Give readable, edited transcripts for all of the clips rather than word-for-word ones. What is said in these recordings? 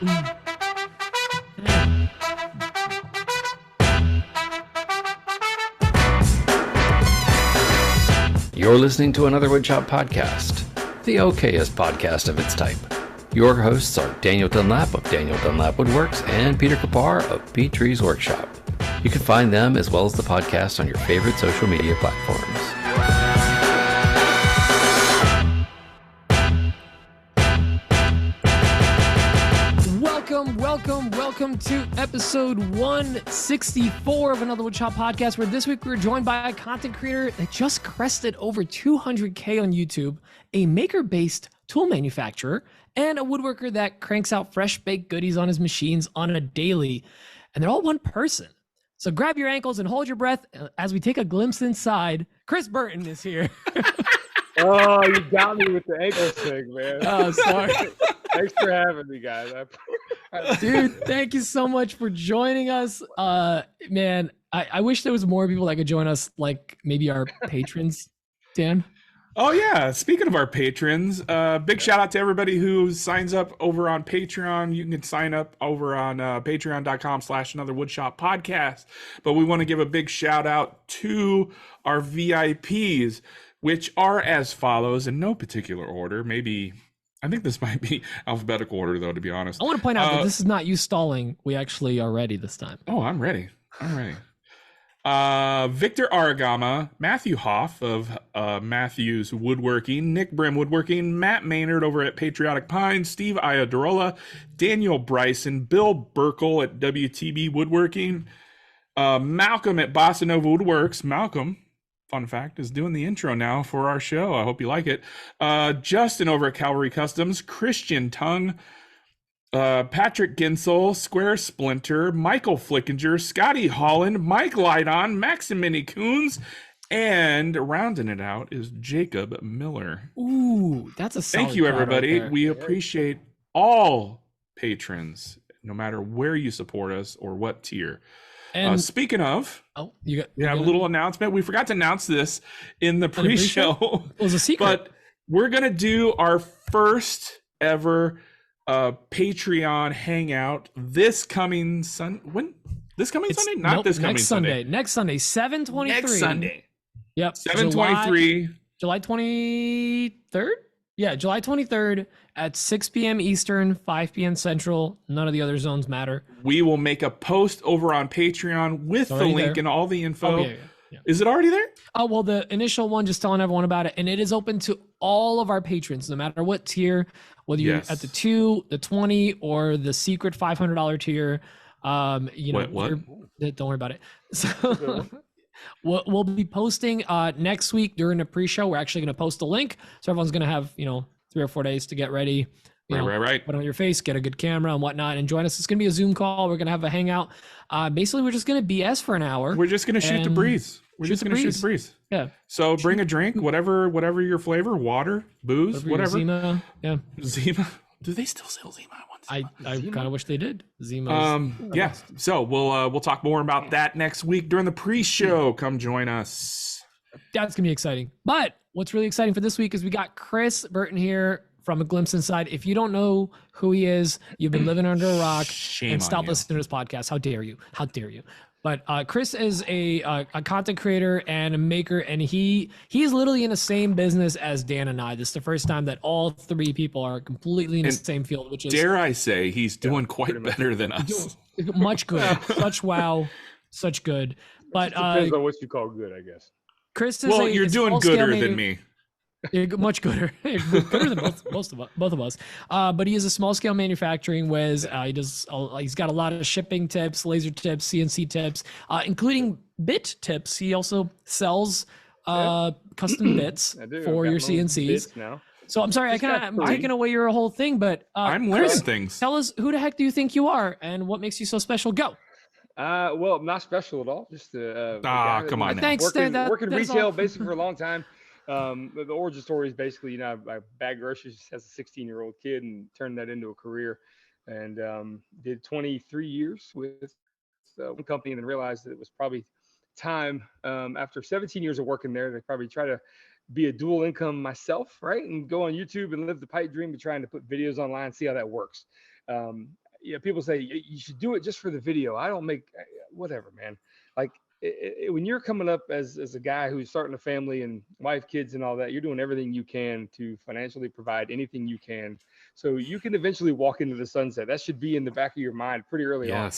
You're listening to another Woodshop podcast, the okayest podcast of its type. Your hosts are Daniel Dunlap of Daniel Dunlap Woodworks and Peter Kapar of P-Trees Workshop. You can find them as well as the podcast on your favorite social media platforms. Welcome to episode 164 of another Woodshop podcast, where this week we're joined by a content creator that just crested over 200K on YouTube, a maker-based tool manufacturer, and a woodworker that cranks out fresh baked goodies on his machines on a daily. And they're all one person. So grab your ankles and hold your breath as we take a glimpse inside. Chris Burton is here. Oh, you got me with the ankle thing, man. Oh, sorry. Thanks for having me, guys. Dude, thank you so much for joining us. Man, I wish there was more people that could join us, like maybe our patrons, Dan. Oh yeah, speaking of our patrons, big shout out to everybody who signs up over on Patreon. You can sign up over on patreon.com/anotherwoodshop podcast. But we want to give a big shout out to our VIPs, which are as follows in no particular order. Maybe, I think this might be alphabetical order though, to be honest. I want to point out that this is not you stalling. We actually are ready this time. Oh, I'm ready. Victor Aragama, Matthew Hoff of Matthews Woodworking, Nick Brim Woodworking, Matt Maynard over at Patriotic Pines, Steve Iadarola, Daniel Bryson, Bill Burkle at WTB Woodworking, Malcolm at Bossa Nova Woodworks. Malcolm, fun fact, is doing the intro now for our show. I hope you like it. Justin over at Cavalry Customs, Christian Tung, Patrick Ginsel, Square Splinter, Michael Flickinger, Scotty Holland, Mike Lydon, Maximini Coons, and rounding it out is Jacob Miller. Ooh, that's a solid Thank you, everybody. right We appreciate all patrons, no matter where you support us or what tier. And speaking of, we have a little announcement. We forgot to announce this in the pre-show. It was a secret. But we're going to do our first ever Patreon hangout this coming Sunday. When? This coming Sunday? Not this coming Sunday. Next Sunday, 7/23. Next Sunday. Yep. 7/23. July 23rd? Yeah, July 23rd at 6 p.m. Eastern, 5 p.m. Central. None of the other zones matter. We will make a post over on Patreon with the link and all the info. Oh, yeah. Is it already there? Oh, well, the initial one, just telling everyone about it. And it is open to all of our patrons, no matter what tier, whether you're at the 2, the 20, or the secret $500 tier. What? Don't worry about it. So we'll be posting next week during the pre-show. We're actually going to post a link. So everyone's going to have, 3 or 4 days to get ready. Right. Put on your face, get a good camera and whatnot, and join us. It's going to be a Zoom call. We're going to have a hangout. Basically, we're just going to BS for an hour. We're just going to shoot the breeze. We're just going to shoot the breeze. Yeah. So bring a drink, whatever your flavor, water, booze, whatever. Zima. Yeah. Zima. Do they still sell Zima? I kind of wish they did. Zima. Yeah. So we'll talk more about that next week during the pre-show. Come join us. That's gonna be exciting. But what's really exciting for this week is we got Chris Burton here from A Glimpse Inside. If you don't know who he is, you've been living under a rock. Shame stop on you. listening to his podcast. How dare you? But Chris is a content creator and a maker, and he's literally in the same business as Dan and I. This is the first time that all 3 people are completely in the same field, which is, dare I say, he's doing quite better than us. Much good. Such good. But depends on what you call good, I guess. Chris is you're doing gooder than me. Much gooder. Gooder than both of us. But he is a small scale manufacturing whiz. He's got a lot of shipping tips, laser tips, CNC tips, including bit tips. He also sells custom bits for your CNCs. Now. So I'm sorry, I'm taking away your whole thing, but I'm learning things. Tell us, who the heck do you think you are, and what makes you so special? Go. Well, I'm not special at all. Just come on. Thanks, working retail basically for a long time. The origin story is basically, I bagged groceries as a 16-year-old kid and turned that into a career, and did 23 years with one company, and then realized that it was probably time after 17 years of working there to probably try to be a dual income myself, right? And go on YouTube and live the pipe dream of trying to put videos online, see how that works. people say you should do it just for the video. I don't make whatever, man. Like when you're coming up as a guy who's starting a family and wife, kids, and all that, you're doing everything you can to financially provide anything you can, so you can eventually walk into the sunset. That should be in the back of your mind pretty early on.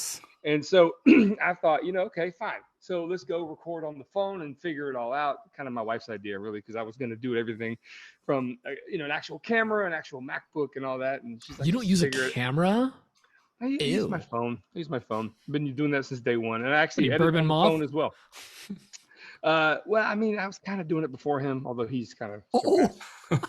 And so I thought, okay, fine. So let's go record on the phone and figure it all out. Kind of my wife's idea, really, because I was going to do everything from, an actual camera, an actual MacBook, and all that. And she's like, you don't use a camera? I use my phone. I've been doing that since day one, and I actually edit on the phone as well. Well, I mean, I was kind of doing it before him, although he's kind of.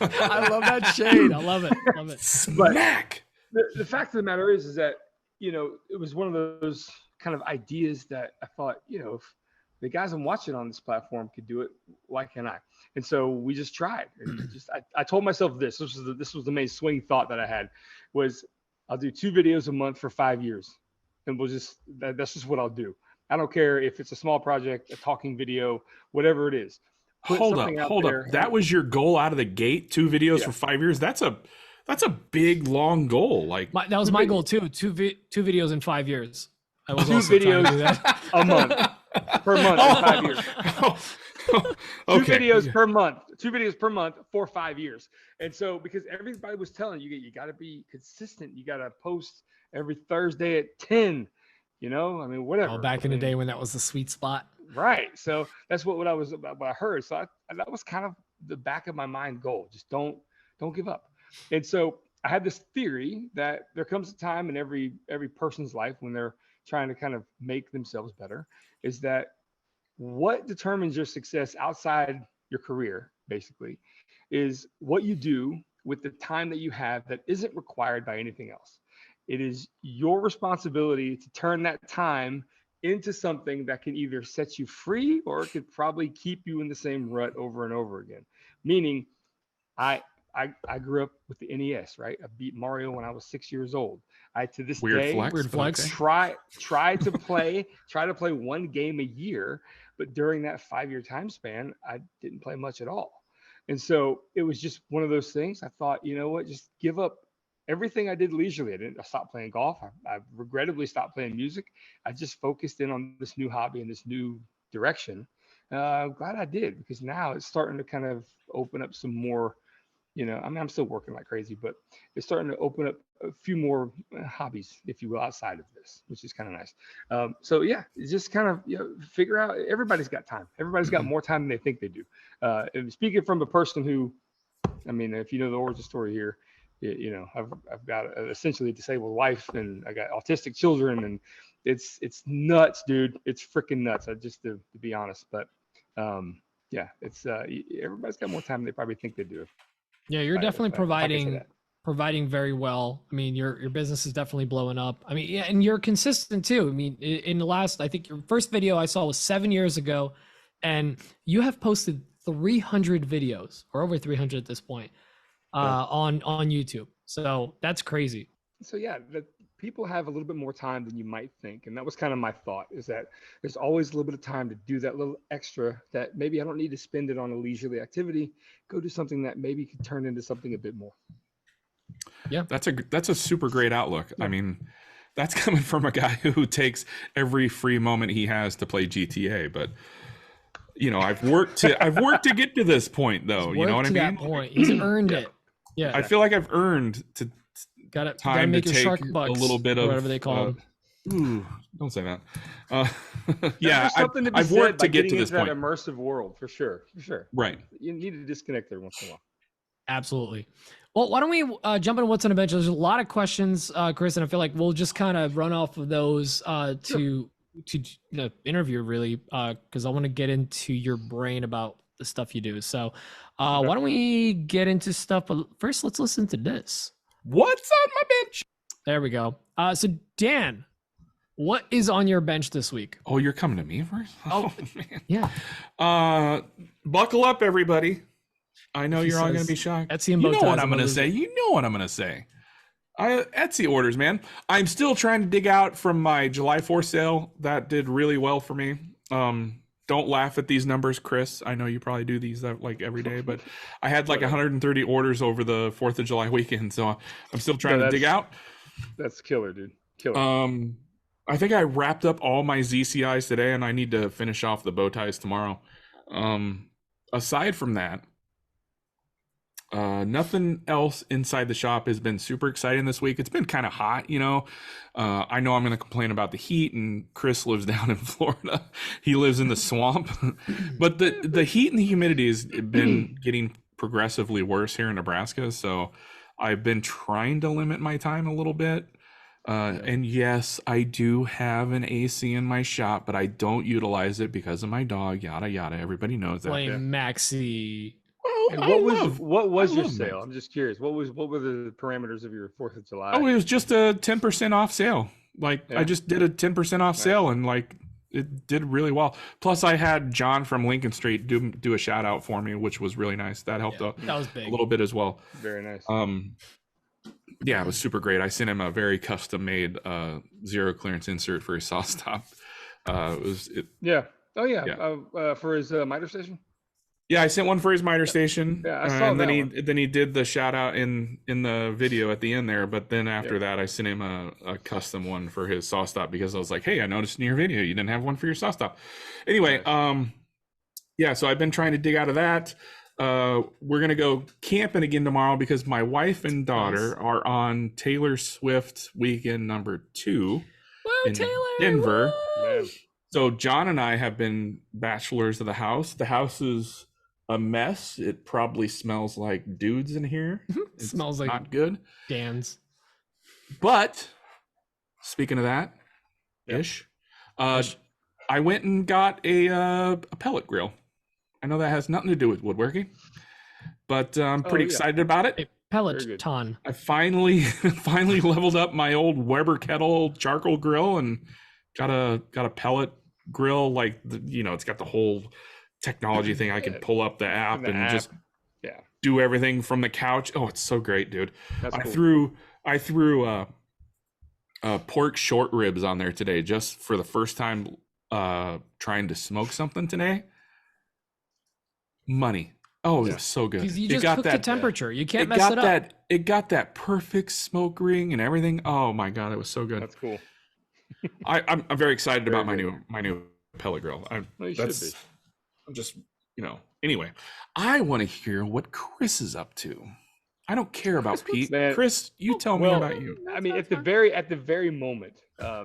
I love that shade. I love it. Smack. But the fact of the matter is that it was one of those kind of ideas that I thought, if the guys I'm watching on this platform could do it, why can't I? And so we just tried. And I told myself this was the main swing thought that I had was, I'll do 2 videos a month for 5 years, and that's just what I'll do. I don't care if it's a small project, a talking video, whatever it is. Hold up. That was your goal out of the gate? 2 videos for 5 years? That's a big, long goal. Like that was my goal too. 2 videos in 5 years. I was 2 videos a month per month in 5 years. Okay. 2 videos per month. 2 videos per month for 5 years. And so, because everybody was telling you got to be consistent. You got to post every Thursday at 10. I mean, whatever. Back in the day when that was the sweet spot. Right. So that's what I heard. So that was kind of the back of my mind goal. Just don't give up. And so I had this theory that there comes a time in every person's life when they're trying to kind of make themselves better, is that what determines your success outside your career, basically, is what you do with the time that you have that isn't required by anything else. It is your responsibility to turn that time into something that can either set you free or it could probably keep you in the same rut over and over again. Meaning, I grew up with the NES, right? I beat Mario when I was 6 years old. To this day, weird flex. Try to play 1 game a year, but during that 5-year time span, I didn't play much at all. And so it was just one of those things. I thought, you know what, just give up everything I did leisurely. I stopped playing golf. I regrettably stopped playing music. I just focused in on this new hobby and this new direction. I'm glad I did, because now it's starting to kind of open up some more. I mean, I'm still working like crazy, but it's starting to open up a few more hobbies, if you will, outside of this, which is kind of nice. So yeah, it's just kind of, figure out, everybody's got time. Everybody's got more time than they think they do. And speaking from a person who, I mean, if you know the origin story here, I've got essentially a disabled wife, and I got autistic children, and it's nuts, dude. It's freaking nuts. Just to be honest, but yeah, it's everybody's got more time than they probably think they do. Yeah, you're definitely providing very well. I mean, your business is definitely blowing up. I mean, yeah, and you're consistent too. I mean, in the last, I think your first video I saw was 7 years ago, and you have posted 300 videos, or over 300 at this point, on YouTube. So that's crazy. So yeah, people have a little bit more time than you might think. And that was kind of my thought, is that there's always a little bit of time to do that little extra that maybe I don't need to spend it on a leisurely activity. Go do something that maybe could turn into something a bit more. Yeah, that's a super great outlook. Yeah. I mean, that's coming from a guy who takes every free moment he has to play GTA, but I've worked to get to this point, though. You know what I mean? That point. He's earned it. Yeah. I feel like I've earned gotta make your shark bucks, a little bit of whatever they call them. Ooh, don't say that. Yeah, I've worked to get to this point. That immersive world, for sure. Right. You need to disconnect every once in a while. Absolutely. Well, why don't we jump into what's on the bench? There's a lot of questions, Chris, and I feel like we'll just kind of run off of those to the interview, really, because I want to get into your brain about the stuff you do. So why don't we get into stuff? But first, let's listen to this. What's on my bench? There we go. So Dan, what is on your bench this week? Oh, you're coming to me first? Oh man. Yeah. Buckle up, everybody. I know you're all going to be shocked. Etsy and you know what I'm going to say. You know what I'm going to say. Etsy orders, man. I'm still trying to dig out from my July 4th sale. That did really well for me. Don't laugh at these numbers, Chris. I know you probably do these like every day, but I had like 130 orders over the 4th of July weekend. So I'm still trying to dig out. That's killer, dude. Killer. I think I wrapped up all my ZCIs today, and I need to finish off the bow ties tomorrow. Aside from that, nothing else inside the shop has been super exciting this week. It's been kind of hot, you know. I know I'm going to complain about the heat, and Chris lives down in Florida. He lives in the swamp. But the heat and the humidity has been getting progressively worse here in Nebraska, so I've been trying to limit my time a little bit. And yes, I do have an AC in my shop, but I don't utilize it because of my dog, yada yada. Everybody knows that. Blame Maxie. Well, what was your sale? I'm just curious. What were the parameters of your 4th of July? Oh, it was just a 10% off sale. Like I just did a 10% off sale, and like it did really well. Plus, I had John from Lincoln Street do a shout out for me, which was really nice. That helped out that was big. a little bit as well. Very nice. Yeah, it was super great. I sent him a very custom made zero clearance insert for his saw stop. For his miter station. Yeah, I sent one for his miter station. Yeah, I saw and that then he did the shout out in the video at the end there. But then after that, I sent him a custom one for his saw stop because I was like, hey, I noticed in your video you didn't have one for your saw stop. Anyway, so I've been trying to dig out of that. We're gonna go camping again tomorrow because my wife and daughter are on Taylor Swift weekend number 2 in Denver. So John and I have been bachelors of the house. The house is a mess. It probably smells like dudes in here. It smells like not good. Dan's. But speaking of that, I went and got a pellet grill. I know that has nothing to do with woodworking, but I'm pretty excited about it. A pellet ton. I finally leveled up my old Weber kettle charcoal grill and got a pellet grill. Like it's got the whole technology thing. I can pull up the app and just do everything from the couch. Oh, it's so great, dude. I threw pork short ribs on there today just for the first time trying to smoke something today. Money. Oh, it was so good. You just cook the temperature. You can't mess it up. It got that perfect smoke ring and everything. Oh my god, it was so good. That's cool. I'm very excited about my new pellet grill. You should be. I'm just Anyway, I want to hear what Chris is up to. I don't care about Pete. Man, Chris, you tell me about you. I mean, at the very moment,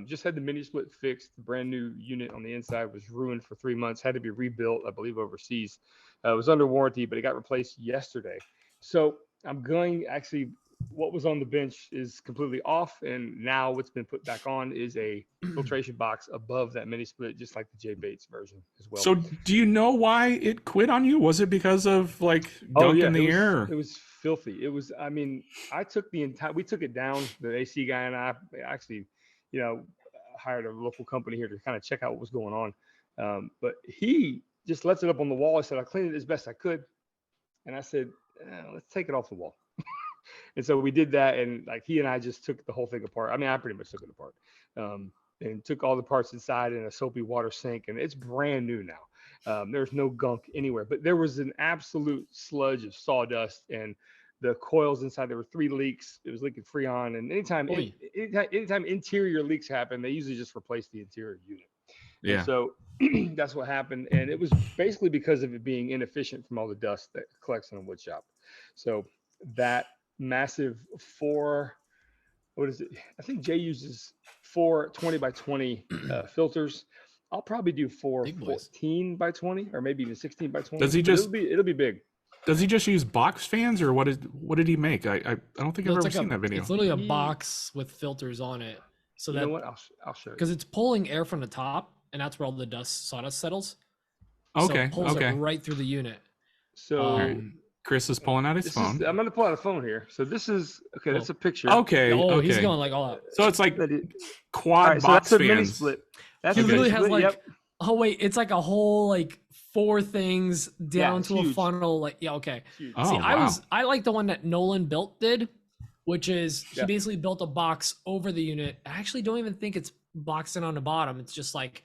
just had the mini split fixed. The brand new unit on the inside was ruined for 3 months. Had to be rebuilt, I believe, overseas. It was under warranty, but it got replaced yesterday. So I'm going. Actually, what was on the bench is completely off, and now what's been put back on is a filtration box above that mini split, just like the J Bates version as well. So, do you know why it quit on you? Was it because of like gunk in the air? It was filthy. It was. I mean, we took it down. The AC guy and I actually, hired a local company here to kind of check out what was going on. But he just lets it up on the wall. I said I cleaned it as best I could, and I said, let's take it off the wall. And so we did that, and like he and I just took the whole thing apart. I mean, I pretty much took it apart, and took all the parts inside in a soapy water sink, and it's brand new now. There's no gunk anywhere, but there was an absolute sludge of sawdust, and the coils inside, there were 3 leaks. It was leaking Freon, and anytime interior leaks happen, they usually just replace the interior unit. Yeah. And so that's what happened, and it was basically because of it being inefficient from all the dust that collects in a wood shop. So that massive 4, what is it? I think Jay uses 4 20 by 20 filters. I'll probably do 4 14 by 20, or maybe even 16 by 20. Does he just? It'll be big. Does he just use box fans, or what did he make? I don't think I've ever seen that video. It's literally a box with filters on it. So you know what? I'll show you. Because it's pulling air from the top, and that's where all the sawdust settles. Okay. So it pulls it right through the unit. So Chris is pulling out his phone. I'm going to pull out a phone here. So this is that's a picture. Okay. He's going like all out. So it's like quad box so that's fans. A mini split. He literally has like. Oh wait, it's like a whole like 4 things down to a funnel. Like okay. Oh, See, wow. I like the one that Nolan did, which is he basically built a box over the unit. I actually don't even think it's boxed in on the bottom. It's just like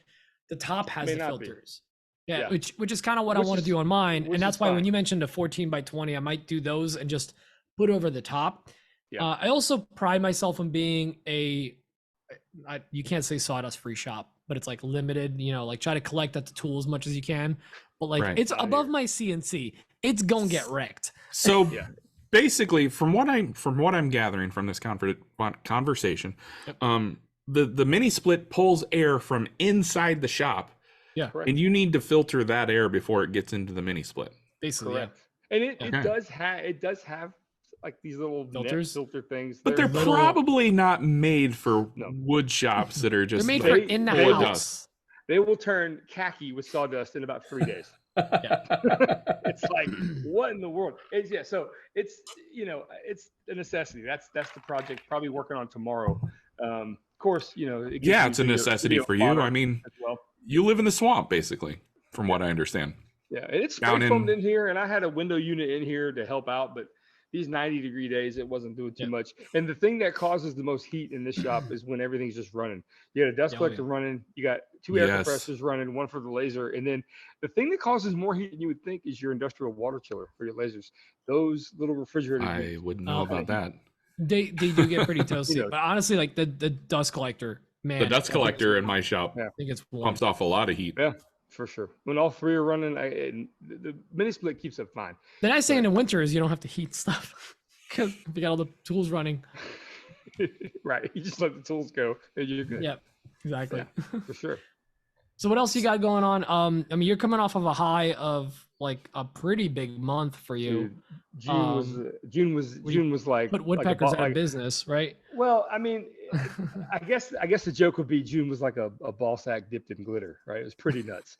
the top has the filters. Yeah, which is kind of what I want to do on mine. And that's why when you mentioned a 14 by 20, I might do those and just put over the top. Yeah. I also pride myself on being you can't say sawdust free shop, but it's like limited, like try to collect at the tool as much as you can. But like Right. it's above my CNC. It's gonna get wrecked. So Yeah. basically, from what I'm gathering from this conversation, the mini split pulls air from inside the shop. Yeah. Correct. And you need to filter that air before it gets into the mini split. Basically, Correct. And it Okay. does have like these little Filters? net filter things. But they're little- probably not made for No. wood shops that are just they're made like for in the they- wood house. They will turn khaki with sawdust in about 3 days. Yeah. It's like, what in the world? So it's it's a necessity. That's the project probably working on tomorrow. Of course, it gives Yeah, you it's a video- necessity video for you. fodder I mean, as well. you live in the swamp, basically, from what I understand. Yeah, and it's Down spray foamed in- in here, and I had a window unit in here to help out, but these 90-degree days, it wasn't doing too Yeah. much. And the thing that causes the most heat in this shop is when everything's just running. You got a dust Oh, collector yeah. running, you got 2 air Yes. compressors running, one for the laser, and then the thing that causes more heat than you would think is your industrial water chiller for your lasers. Those little refrigerator I units. wouldn't know Oh. about that. They do get pretty toasty. You know. But honestly, like the dust collector, man. The dust collector in my shop Yeah. I think it's one. pumps off a lot of heat. Yeah, for sure. When all three are running, the mini split keeps it fine. The nice thing in winter is you don't have to heat stuff because you got all the tools running. Right. You just let the tools go and you're good. Yep, exactly. For sure. So what else you got going on? I mean, you're coming off of a high of like a pretty big month for you. Dude, June was like, But like a woodpeckers ball- out of like- business, right? Well, I mean, I guess the joke would be June was like a ball sack dipped in glitter, right? It was pretty nuts.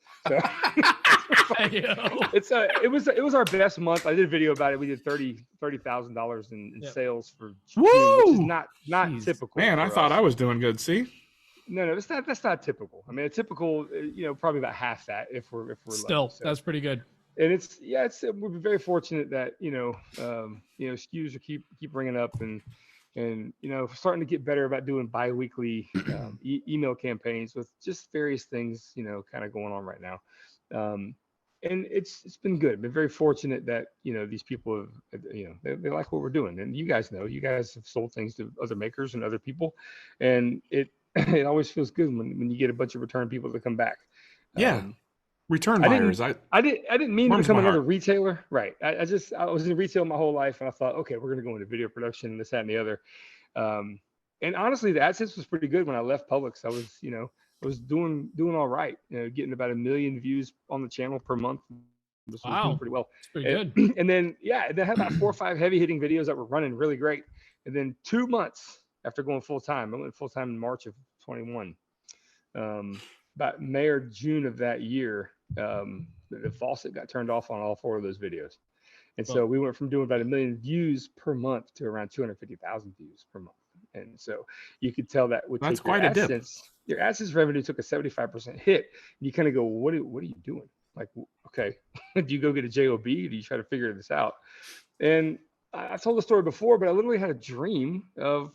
So it was our best month. I did a video about it. We did $30,000 in Yep. sales for June, which is Woo! not Jeez. typical. Man, I for thought us. I was doing good. See? No, that's not typical. I mean, a typical, probably about half that if we're Still, lucky. So- that's pretty good. and it's we're very fortunate that SKUs are keep bringing up and starting to get better about doing bi-weekly email campaigns with just various things kind of going on right now, and it's been good. Been very fortunate that these people have they like what we're doing, and you guys have sold things to other makers and other people, and it always feels good when you get a bunch of return people to come back. Yeah. Return I didn't- buyers. I didn't mean to Warms become my another heart. retailer. Right. I was in retail my whole life, and I thought, okay, we're going to go into video production and this, that, and the other. And honestly, the AdSense was pretty good when I left Publix. I was doing all right, getting about 1 million views on the channel per month. Was Wow. doing pretty well. It's pretty good. And then, they had about 4 or 5 heavy hitting videos that were running really great. And then 2 months after going full time, I went full time in March of 21. About May or June of that year, the faucet got turned off on all 4 of those videos. And so we went from doing about 1 million views per month to around 250,000 views per month. And so you could tell that would That's take your quite a dip. AdSense, your AdSense revenue took a 75% hit. And you kind of go, what are you doing? Like, okay, do you go get a JOB? Do you try to figure this out? And I've told the story before, but I literally had a dream of,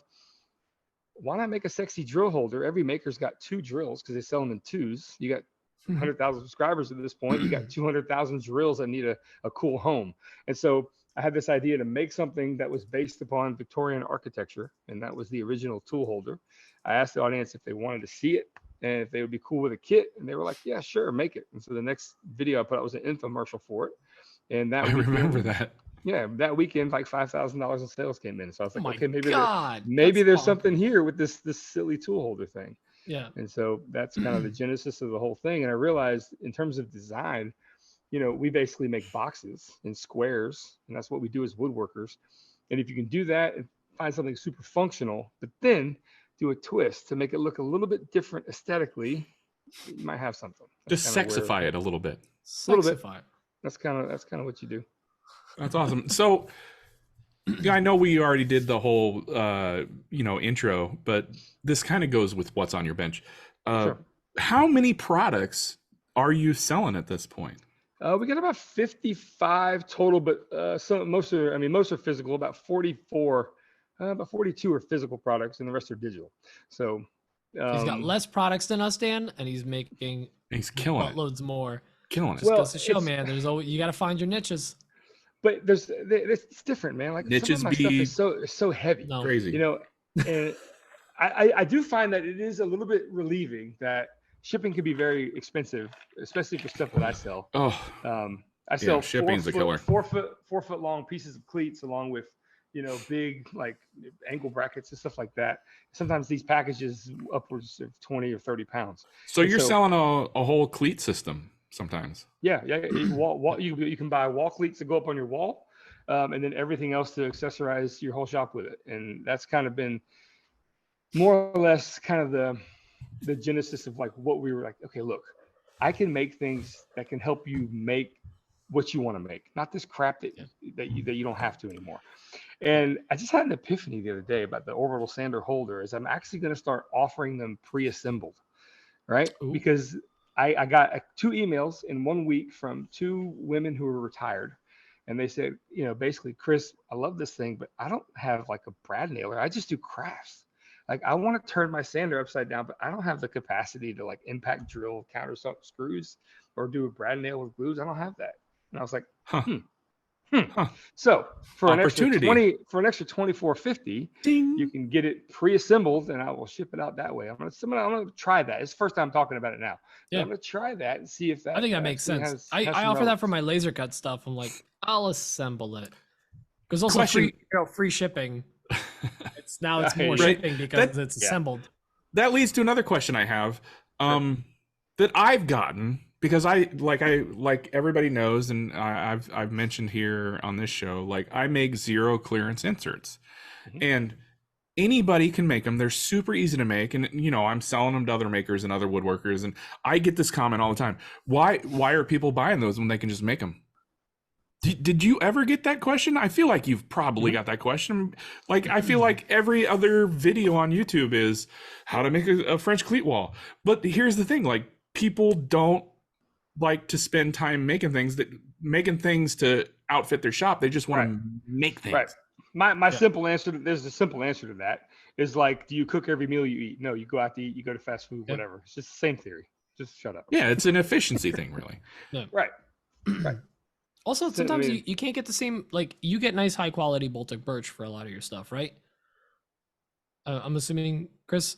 why not make a sexy drill holder? Every maker's got 2 drills because they sell them in 2s. You got 100,000 subscribers at this point. You got 200,000 drills that need a cool home. And so I had this idea to make something that was based upon Victorian architecture, and that was the original tool holder. I asked the audience if they wanted to see it and if they would be cool with a kit, and they were like, yeah, sure, make it. And so the next video I put out was an infomercial for it. And that I weekend- remember that. Yeah, that weekend, like $5,000 in sales came in. So I was like, Oh my okay, maybe God, there's that's something here with this silly tool holder thing. Yeah. And so that's kind of the genesis of the whole thing. And I realized in terms of design, we basically make boxes in squares, and that's what we do as woodworkers. And if you can do that and find something super functional, but then do a twist to make it look a little bit different aesthetically, you might have something. That's Just kinda sexify it a little bit. little bit. Sexify. That's kind of what you do. That's awesome. So, yeah, I know we already did the whole, intro, but this kind of goes with what's on your bench. Sure. How many products are you selling at this point? We got about 55 total, but most are physical. About 44, about 42 are physical products, and the rest are digital. So He's got less products than us, Dan, and he's making He's killing it. buttloads more. Killing it. Just Well, goes to show, it's- man. There's always, you got to find your niches. but it's different, man. Like Niches some of my stuff is so heavy, No. crazy. And I do find that it is a little bit relieving that shipping can be very expensive, especially for stuff that I sell. I sell shipping's a killer. 4 foot long pieces of cleats along with, big like ankle brackets and stuff like that. Sometimes these packages upwards of 20 or 30 pounds. So you're selling a whole cleat system sometimes. Yeah. You can buy wall cleats that go up on your wall, and then everything else to accessorize your whole shop with it. And that's kind of been more or less kind of the genesis of like what we were like, okay, look, I can make things that can help you make what you want to make, not this crap that you don't have to anymore. And I just had an epiphany the other day about the orbital sander holder. Is I'm actually going to start offering them pre-assembled, right? Ooh. Because I got 2 emails in 1 week from 2 women who were retired, and they said, basically, Chris, I love this thing, but I don't have like a brad nailer. I just do crafts. Like I want to turn my sander upside down, but I don't have the capacity to like impact drill countersunk screws or do a brad nail with glues. I don't have that. And I was like, So for an extra $24.50, you can get it pre-assembled, and I will ship it out that way. I'm gonna try that. It's the first time I'm talking about it now. Yeah. I'm gonna try that and see if that. I think that makes sense. I offer that for my laser cut stuff. I'm like, I'll assemble it because also free shipping. It's more shipping because it's assembled. That leads to another question I have that I've gotten. Because I like everybody knows, and I've mentioned here on this show, like I make 0 clearance inserts, and anybody can make them. They're super easy to make, and I'm selling them to other makers and other woodworkers, and I get this comment all the time: Why are people buying those when they can just make them? Did you ever get that question? I feel like you've probably got that question. Like I feel like every other video on YouTube is how to make a French cleat wall, but here's the thing: like people don't like to spend time making things to outfit their shop. They just want to make things. Right. My simple answer there's a simple answer to that is like, do you cook every meal you eat? No, you go out to eat, you go to fast food, whatever. It's just the same theory. Just shut up. Yeah, it's an efficiency thing, really. Yeah. Right. Also, sometimes you can't get the same, like you get nice high quality Baltic birch for a lot of your stuff, right? I'm assuming, Chris,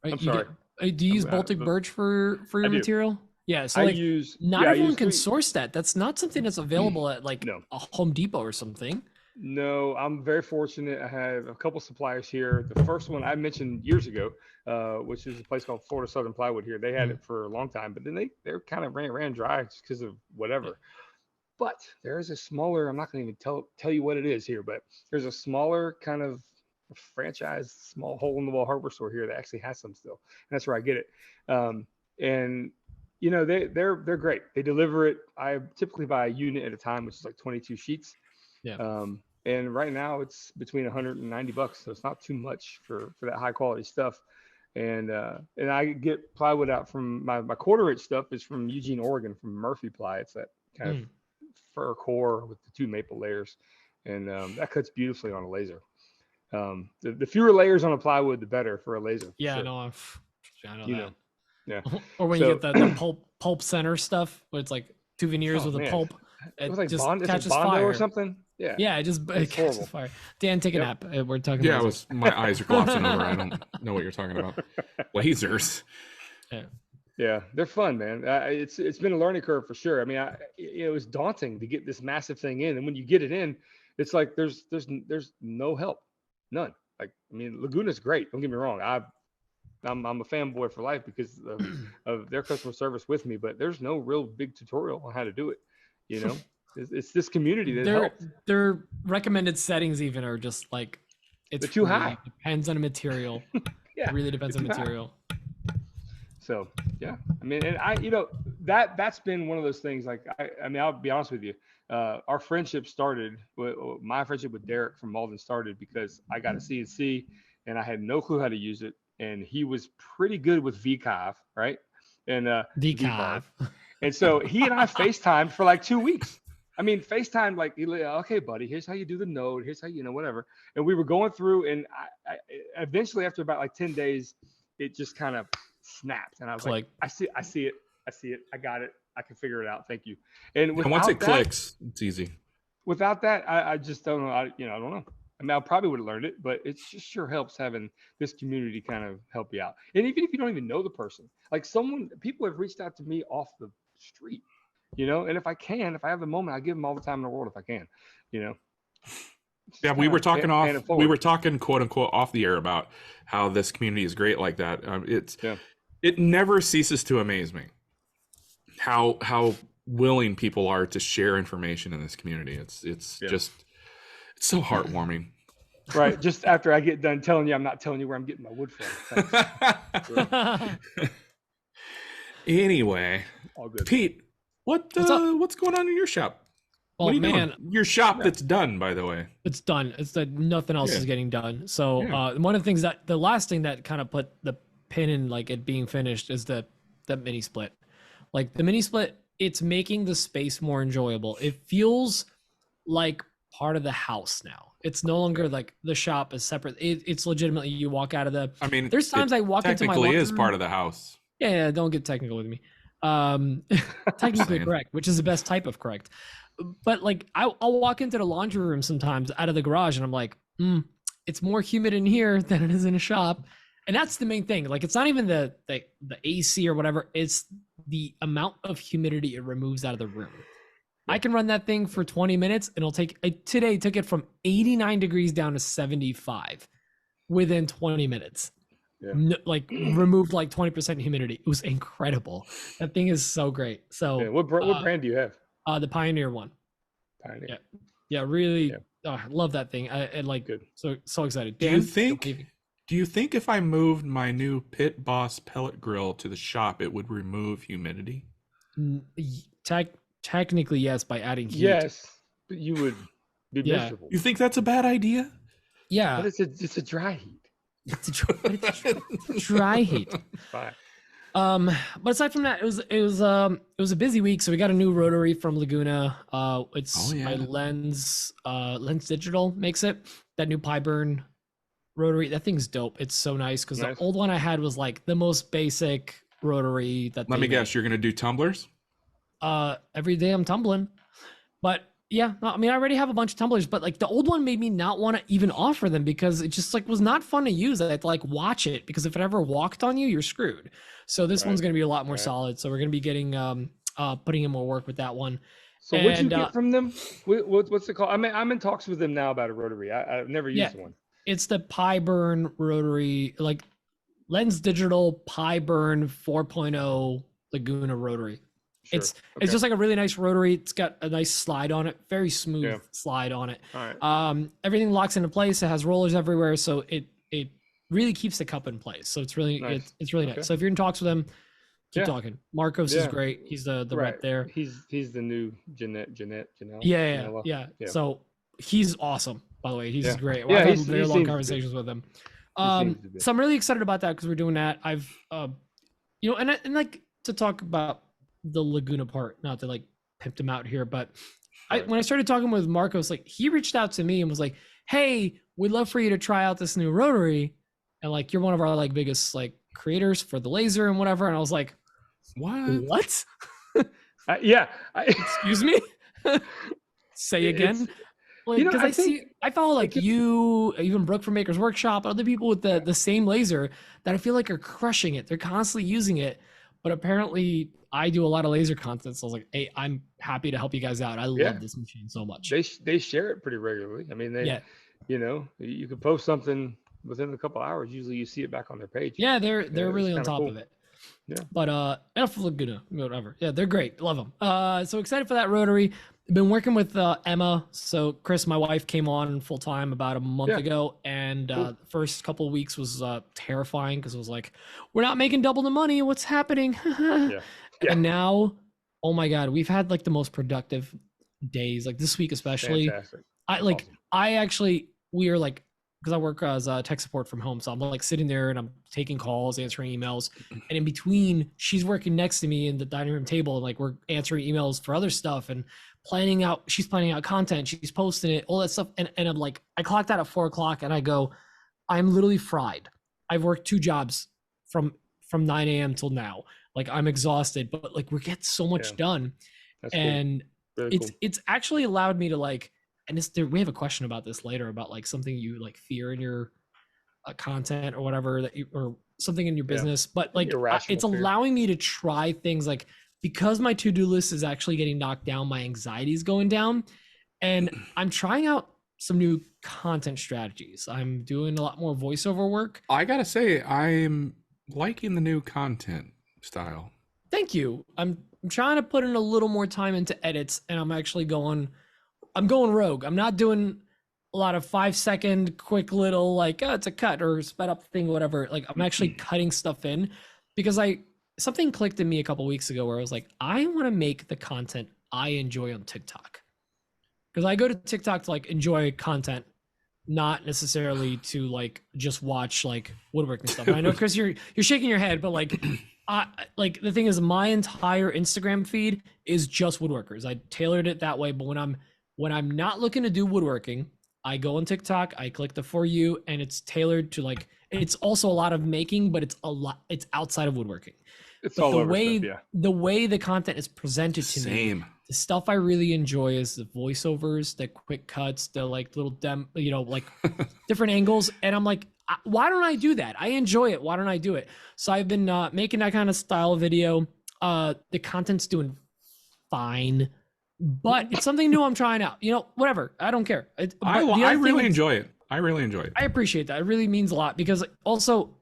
right? I'm sorry. Do you use Baltic birch for your material? Yeah, so not everyone can source that. That's not something that's available at like a Home Depot or something. No, I'm very fortunate. I have a couple suppliers here. The first one I mentioned years ago, which is a place called Florida Southern Plywood here. They had it for a long time, but then they're kind of ran dry just because of whatever. Yeah. But there is a smaller, I'm not going to even tell you what it is here, but there's a smaller kind of franchise, small hole in the wall hardware store here that actually has some still. And that's where I get it. And they're great. They deliver it. I typically buy a unit at a time, which is like 22 sheets. Yeah. And right now it's between $190, so it's not too much for that high quality stuff. And I get plywood out from my 1/4 inch stuff is from Eugene, Oregon, from Murphy Ply. It's that kind of fir core with the 2 maple layers, and that cuts beautifully on a laser. The fewer layers on a plywood, the better for a laser. Yeah, sure. I know that. Yeah. Or when you get the pulp center stuff, where it's like 2 veneers with a pulp. It was like just catches fire or something. Yeah. Yeah, it catches fire. Dan, take a nap. We're talking. Yeah, my eyes are glossing over. I don't know what you're talking about. Lasers. Yeah, they're fun, man. It's been a learning curve for sure. I mean, it was daunting to get this massive thing in, and when you get it in, it's like there's no help, none. Like, I mean, Laguna's great. Don't get me wrong. I'm a fanboy for life because of their customer service with me, but there's no real big tutorial on how to do it. It's this community that helps. Their recommended settings even are just like they're too high. Depends on the material. Yeah, it really depends on the material. So yeah, I mean, and that's been one of those things. Like I mean, I'll be honest with you. Our friendship started. My friendship with Derek from Malden started because I got a CNC and I had no clue how to use it. And he was pretty good with VCarve, right? And VCarve. And so he and I FaceTimed for like 2 weeks. I mean, FaceTime, like, okay, buddy, here's how you do the node. Here's how, whatever. And we were going through, and I eventually, after about like 10 days, it just kind of snapped. And I was like, I see it. I got it. I can figure it out. Thank you. And once it clicks, it's easy. without that, I just don't know. I don't know. I mean, I probably would have learned it, but it just sure helps having this community kind of help you out. And even if you don't even know the person, like people have reached out to me off the street, and if I have the moment, I give them all the time in the world if I can, you know. Yeah, we were talking quote unquote off the air about how this community is great like that. It never ceases to amaze me how willing people are to share information in this community. It's so heartwarming. Right. Just after I get done telling you, I'm not telling you where I'm getting my wood from. Anyway, all good. Pete, what's going on in your shop? Oh, what are you man. doing? Your shop that's done, by the way. It's done. It's that nothing else is getting done. So one of the things the last thing that kind of put the pin in like it being finished is the mini split. Like the mini split, it's making the space more enjoyable. It feels like part of the house now. It's no longer like the shop is separate. It's legitimately you walk out of the. I mean, there's times I walk into my technically is part of the house. Yeah, don't get technical with me. Technically correct, which is the best type of correct. But like I'll walk into the laundry room sometimes out of the garage and I'm like, it's more humid in here than it is in a shop. And that's the main thing. Like it's not even the AC or whatever, it's the amount of humidity it removes out of the room. I can run that thing for 20 minutes and today took it from 89 degrees down to 75 within 20 minutes. Yeah. Removed like 20% humidity. It was incredible. That thing is so great. So what brand do you have? The Pioneer one. Pioneer. Yeah, really. I love that thing. I like good. So excited. Do you think if I moved my new Pit Boss pellet grill to the shop, it would remove humidity? Technically, yes, by adding heat. Yes, but you would be miserable. You think that's a bad idea? Yeah, but it's a dry heat. It's a dry heat. Fine. But aside from that, it was a busy week. So we got a new rotary from Laguna. It's by Lens Digital makes it. That new pie burn rotary. That thing's dope. It's so nice because the old one I had was like the most basic rotary that. Let me guess, you're gonna do tumblers? Every day I'm tumbling, but yeah, no, I mean I already have a bunch of tumblers, but like the old one made me not want to even offer them because it just like was not fun to use. I had to like watch it because if it ever walked on you, you're screwed. So this one's gonna be a lot more solid. So we're gonna be getting putting in more work with that one. So what'd you get from them? What's it called? I mean, I'm in talks with them now about a rotary. I've never used one. It's the pie burn rotary, like Lens Digital pie burn 4.0 Laguna rotary. Sure. It's just like a really nice rotary. It's got a nice slide on it, very smooth slide on it. All right. Everything locks into place. It has rollers everywhere, so it really keeps the cup in place. So it's really nice. It's really nice. So if you're in talks with him, keep talking. Marcos is great. He's the rep there. He's the new Janelle. Yeah. So he's awesome. By the way, he's great. I've had very long conversations with him. So I'm really excited about that because we're doing that. I've and like to talk about the Laguna part, not to like pimp him out here, but when I started talking with Marcos, like he reached out to me and was like, hey, we'd love for you to try out this new rotary, and like you're one of our like biggest like creators for the laser and whatever. And I was like, what? Excuse me. Say again. Like, because I follow like you, even Brooke from Maker's Workshop, other people with the same laser that I feel like are crushing it. They're constantly using it, but apparently I do a lot of laser content. So I was like, hey, I'm happy to help you guys out. I love this machine so much. They share it pretty regularly. I mean, you could post something within a couple hours. Usually you see it back on their page. Yeah, they're really on top cool. of it. Yeah. But Laguna, whatever. Yeah, they're great. Love them. So excited for that rotary. I've been working with Emma. So Chris, my wife, came on full time about a month ago, and the first couple of weeks was terrifying because it was like, we're not making double the money. What's happening? And now, oh my God, we've had like the most productive days. Like this week especially. Fantastic. We are like, because I work as tech support from home, so I'm like sitting there and I'm taking calls, answering emails, and in between, she's working next to me in the dining room table, and like we're answering emails for other stuff and she's planning out content, she's posting it, all that stuff, and I'm like, I clocked out at 4:00 and I go, I'm literally fried. I've worked 2 jobs from 9 a.m. till now. Like I'm exhausted, but like we get so much done. That's and cool. it's actually allowed me to like and we have a question about this later about like something you like fear in your content or whatever that you, or something in your business, but like it's fear. allowing me to try things like, because my to-do list is actually getting knocked down, my anxiety is going down, and I'm trying out some new content strategies. I'm doing a lot more voiceover work. I gotta say, I'm liking the new content style. Thank you. I'm trying to put in a little more time into edits, and I'm going rogue. I'm not doing a lot of 5-second quick little like, oh, it's a cut or sped up thing, whatever. Like I'm actually cutting stuff in because something clicked in me a couple weeks ago where I was like, I want to make the content I enjoy on TikTok. Because I go to TikTok to like enjoy content, not necessarily to like just watch like woodworking stuff. And I know, Chris, you're shaking your head, but like, like the thing is, my entire Instagram feed is just woodworkers. I tailored it that way. But when I'm not looking to do woodworking, I go on TikTok, I click the For You, and it's tailored to like, it's also a lot of making, but it's outside of woodworking. It's all over stuff, yeah. The way the content is presented to Same. me, the stuff I really enjoy is the voiceovers, the quick cuts, the like little like different angles. And I'm like, why don't I do that? I enjoy it. Why don't I do it? So I've been making that kind of style video. The content's doing fine, but it's something new I'm trying out. You know, whatever. I don't care. I really enjoy it. I appreciate that. It really means a lot because also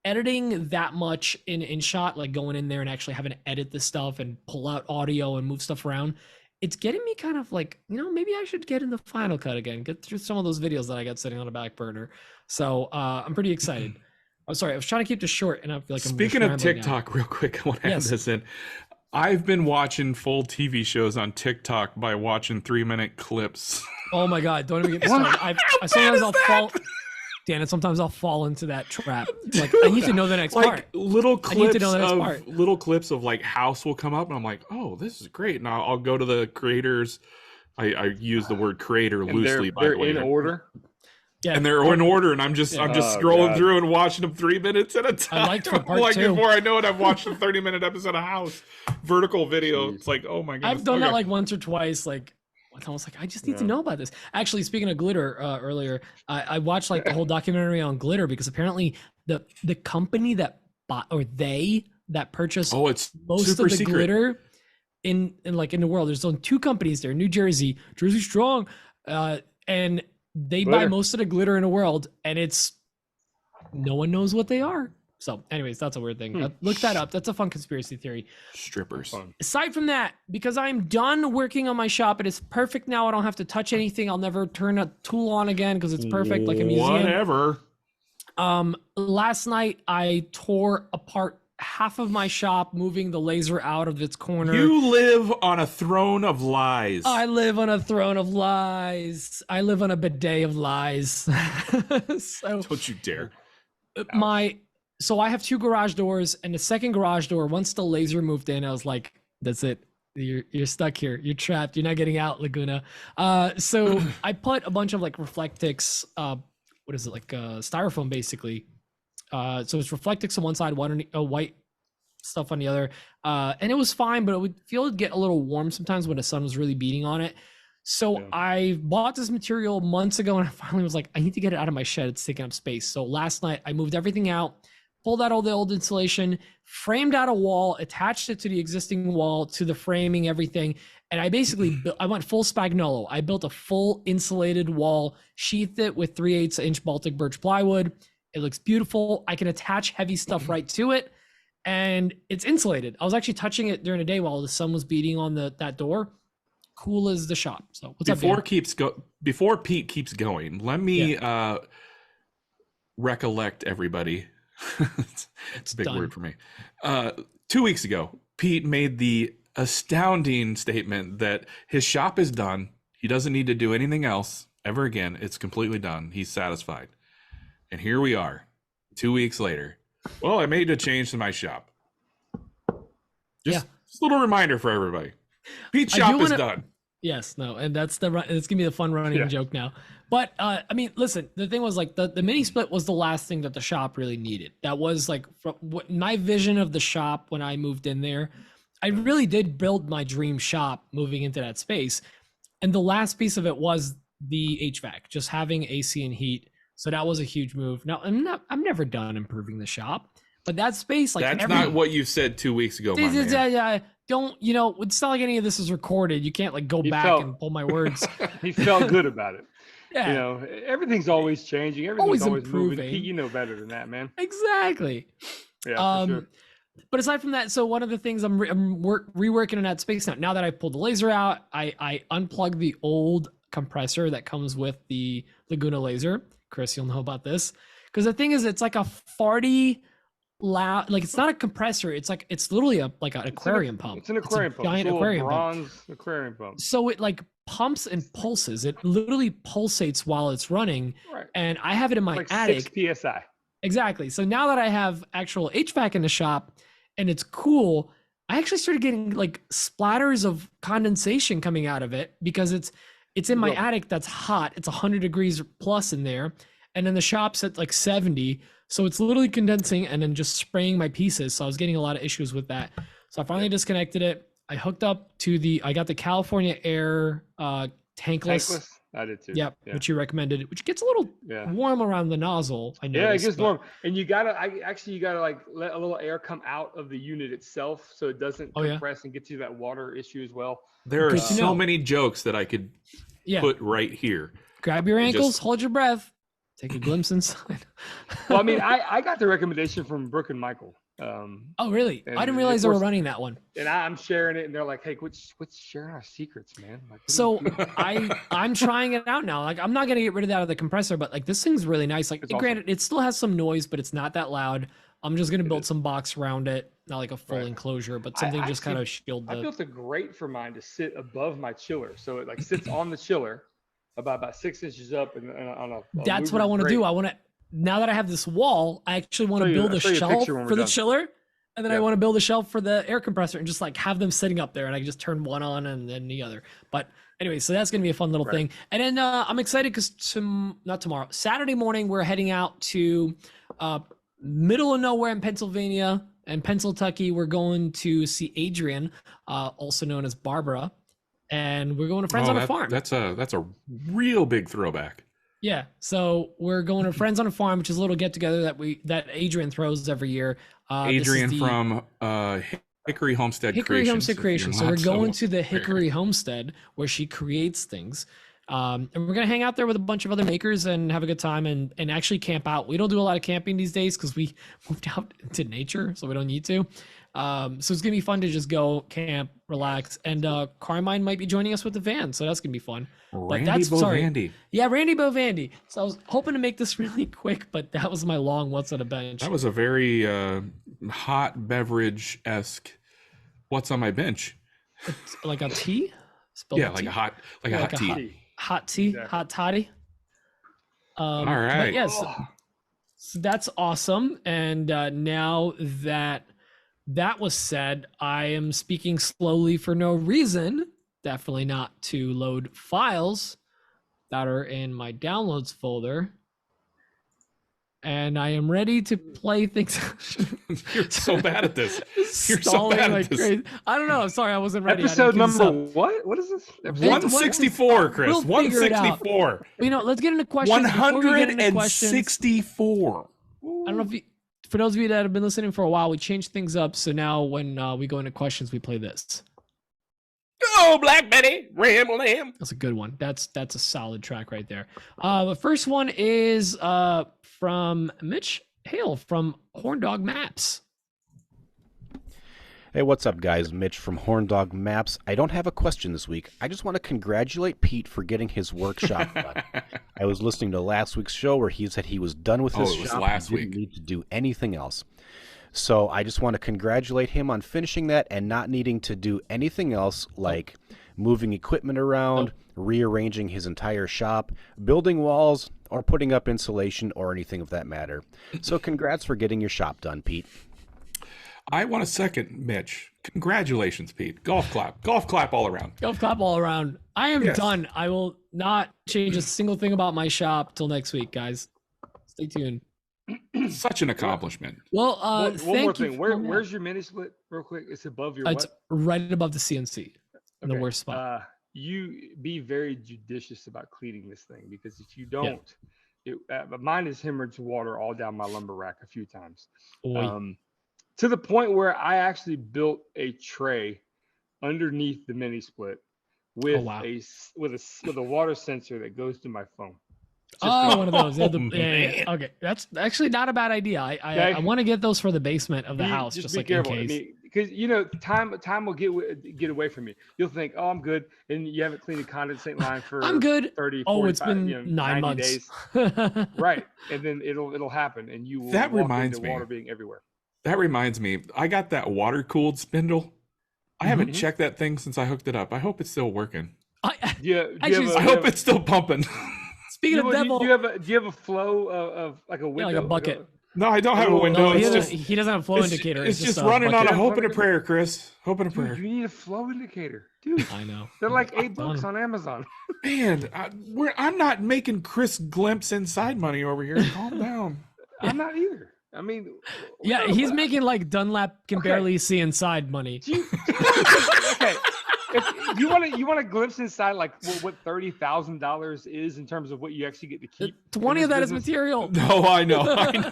editing that much in InShot, like going in there and actually having to edit this stuff and pull out audio and move stuff around, it's getting me kind of like, you know, maybe I should get in the Final Cut again, get through some of those videos that I got sitting on a back burner. So I'm pretty excited. I'm sorry, I was trying to keep this short and I feel like Speaking of TikTok, real quick, I want to add this in. I've been watching full TV shows on TikTok by watching 3-minute clips. Oh my God, don't even get me started. Sometimes I'll fall into that trap. Like I need to know the next part. Little clips of like house will come up and I'm like, oh, this is great. And I'll go to the creators. I use the word creator loosely, by the way. They're in order. Yeah, and they're in order, and I'm just scrolling through and watching them 3 minutes at a time. I liked for part two. Before I know it, I've watched a 30-minute episode of House vertical video. It's like, oh my god, I've done that like once or twice. Like I was like, I just need to know about this. Actually, speaking of glitter, earlier I watched like the whole documentary on glitter because apparently the company that bought that purchased most of the secret glitter in the world. There's only 2 companies there, New Jersey Strong, and they buy most of the glitter in the world, and it's no one knows what they are. So anyways, that's a weird thing. Look that up. That's a fun conspiracy theory. Strippers. Aside from that, because I'm done working on my shop, it is perfect now. I don't have to touch anything. I'll never turn a tool on again because it's perfect, like a museum. Whatever. Last night I tore apart half of my shop, moving the laser out of its corner. You live on a throne of lies. I live on a throne of lies. I live on a bidet of lies. So don't you dare. So I have 2 garage doors, and the second garage door, once the laser moved in, I was like, that's it. You're stuck here. You're trapped. You're not getting out, Laguna. So I put a bunch of like Reflectix, styrofoam basically. So it's Reflectix on one side, white stuff on the other. And it was fine, but it would get a little warm sometimes when the sun was really beating on it. So I bought this material months ago, and I finally was like, I need to get it out of my shed. It's taking up space. So last night I moved everything out, pulled out all the old insulation, framed out a wall, attached it to the existing wall, to the framing, everything. And I basically I went full Spagnolo. I built a full insulated wall, sheathed it with 3/8 inch Baltic birch plywood. It looks beautiful. I can attach heavy stuff right to it, and it's insulated. I was actually touching it during the day while the sun was beating on that door. Cool as the shop. So what's up, Dan? Before Pete keeps going, let me recollect everybody. It's a big word for me. 2 weeks ago, Pete made the astounding statement that his shop is done. He doesn't need to do anything else ever again. It's completely done. He's satisfied. And here we are, 2 weeks later. Well, I made a change to my shop. Just a little reminder for everybody. Pete's shop is done. Yes, no, and it's gonna be the fun running joke now. But I mean, listen, the thing was like the mini split was the last thing that the shop really needed. That was like my vision of the shop when I moved in there. I really did build my dream shop moving into that space, and the last piece of it was the HVAC, just having AC and heat. So that was a huge move. Now I'm never done improving the shop, but that space, like that's not what you said 2 weeks ago. Don't, it's not like any of this is recorded. You can't like go back and pull my words. He felt good about it. Yeah. Everything's always changing. Everything's always improving. Moving. Pete, you know better than that, man. Exactly. Yeah, for sure. But aside from that, so one of the things I'm reworking in that space now that I pulled the laser out, I unplugged the old compressor that comes with the Laguna laser. Chris, you'll know about this. Because the thing is, it's like a farty loud, like it's not a compressor. It's literally like an aquarium pump. It's an aquarium pump. Giant aquarium bronze aquarium pump. So it like pumps and pulses. It literally pulsates while it's running. Right. And I have it in my like attic. 6 psi. Exactly. So now that I have actual HVAC in the shop and it's cool, I actually started getting like splatters of condensation coming out of it because it's in my attic that's hot. It's 100 degrees plus in there. And then the shop's at like 70. So it's literally condensing and then just spraying my pieces. So I was getting a lot of issues with that. So I finally disconnected it. I hooked up to I got the California Air tankless. I did too. Yep, which you recommended, which gets a little warm around the nozzle. I know. Yeah, it gets warm. And you gotta like let a little air come out of the unit itself so it doesn't compress and get you that water issue as well. There are so many jokes that I could put right here. Grab your ankles, hold your breath, take a glimpse inside. Well, I mean, I got the recommendation from Brooke and Michael. Oh, really? I didn't realize they were running that one. And I'm sharing it, and they're like, "Hey, what's sharing our secrets, man?" Like, so I'm trying it out now. Like, I'm not gonna get rid of that out of the compressor, but like this thing's really nice. Like, granted, it still has some noise, but it's not that loud. I'm just gonna build some box around it, not like a full enclosure, but something just kind of shield the. I built a grate for mine to sit above my chiller, so it like sits on the chiller, about 6 inches up, and on a. That's what I want to do. I want to. Now that I have this wall, I actually want to build a shelf for the chiller, and then I want to build a shelf for the air compressor and just like have them sitting up there, and I can just turn one on and then the other. But anyway, so that's going to be a fun little thing. And then I'm excited because not tomorrow, Saturday morning, we're heading out to middle of nowhere in Pennsylvania and Pennsylvania. We're going to see Adrian, also known as Barbara, and we're going to Friends on a Farm. That's a real big throwback. Yeah, so we're going to Friends on a Farm, which is a little get together that Adrian throws every year. Adrian from Hickory Homestead Creations. So we're going to the Hickory Homestead where she creates things. And we're going to hang out there with a bunch of other makers and have a good time and actually camp out. We don't do a lot of camping these days because we moved out into nature, so we don't need to. So it's going to be fun to just go camp, relax. And Carmine might be joining us with the van, so that's going to be fun. Randy Bovandy. Yeah, Randy Bovandy. So I was hoping to make this really quick, but that was my long what's on a bench. That was a very hot beverage-esque what's on my bench. It's like a tea? Like a hot tea. Hot tea, hot toddy. All right. Yes, so that's awesome. And now that was said, I am speaking slowly for no reason. Definitely not to load files that are in my downloads folder. And I am ready to play things. You're so bad at this. You're so bad at this. Crazy. I don't know. I'm sorry, I wasn't ready. Episode number what? What is this? 164, Chris. We'll 164. Let's get into questions. 164. I don't know if for those of you that have been listening for a while, we changed things up. So now when we go into questions, we play this. Oh, Black Betty, Ram Lamb. That's a good one. That's a solid track right there. The first one is from Mitch Heil from Horn Dog Maps. Hey, what's up, guys? Mitch from Horn Dog Maps. I don't have a question this week. I just want to congratulate Pete for getting his workshop done. I was listening to last week's show where he said he was done with his shop and didn't need to do anything else. So I just want to congratulate him on finishing that and not needing to do anything else like moving equipment around, rearranging his entire shop, building walls, or putting up insulation or anything of that matter. So congrats for getting your shop done, Pete. I want to second Mitch. Congratulations, Pete. Golf clap. Golf clap all around. Golf clap all around. I am done. I will not change a single thing about my shop till next week, guys. Stay tuned. Such an accomplishment. Well, one more thing. Where's your mini split, real quick? It's above your It's right above the CNC in the worst spot. you be very judicious about cleaning this thing, because if you don't, mine has hemorrhaged water all down my lumber rack a few times, to the point where I actually built a tray underneath the mini split with a water sensor that goes to my phone. One of those. Yeah. Okay, that's actually not a bad idea. I want to get those for the basement of the house, just like careful. In case. Because time will get away from you. You'll think, oh, I'm good, and you haven't cleaned the condensate line for I'm good. 30, 45, it's been 9 months. Days. Right, and then it'll happen, and you will walk into water being everywhere. That reminds me, I got that water cooled spindle. I haven't checked that thing since I hooked it up. I hope it's still working. I hope it's still pumping. Speaking of devil, do you have a flow of like a window, like a bucket? No, I don't have a window. No, he doesn't have a flow indicator. It's just running on a hope and a prayer, Chris. Hope and a prayer. You need a flow indicator, dude. I know. They're like $8 on Amazon. Man, I'm not making Chris Glimpse inside money over here. Calm down. I'm not either. I mean, he's making like Dunlap can barely see inside money. Okay. If you want to glimpse inside like what $30,000 is in terms of what you actually get to keep. 20 of that is material. No, I know. I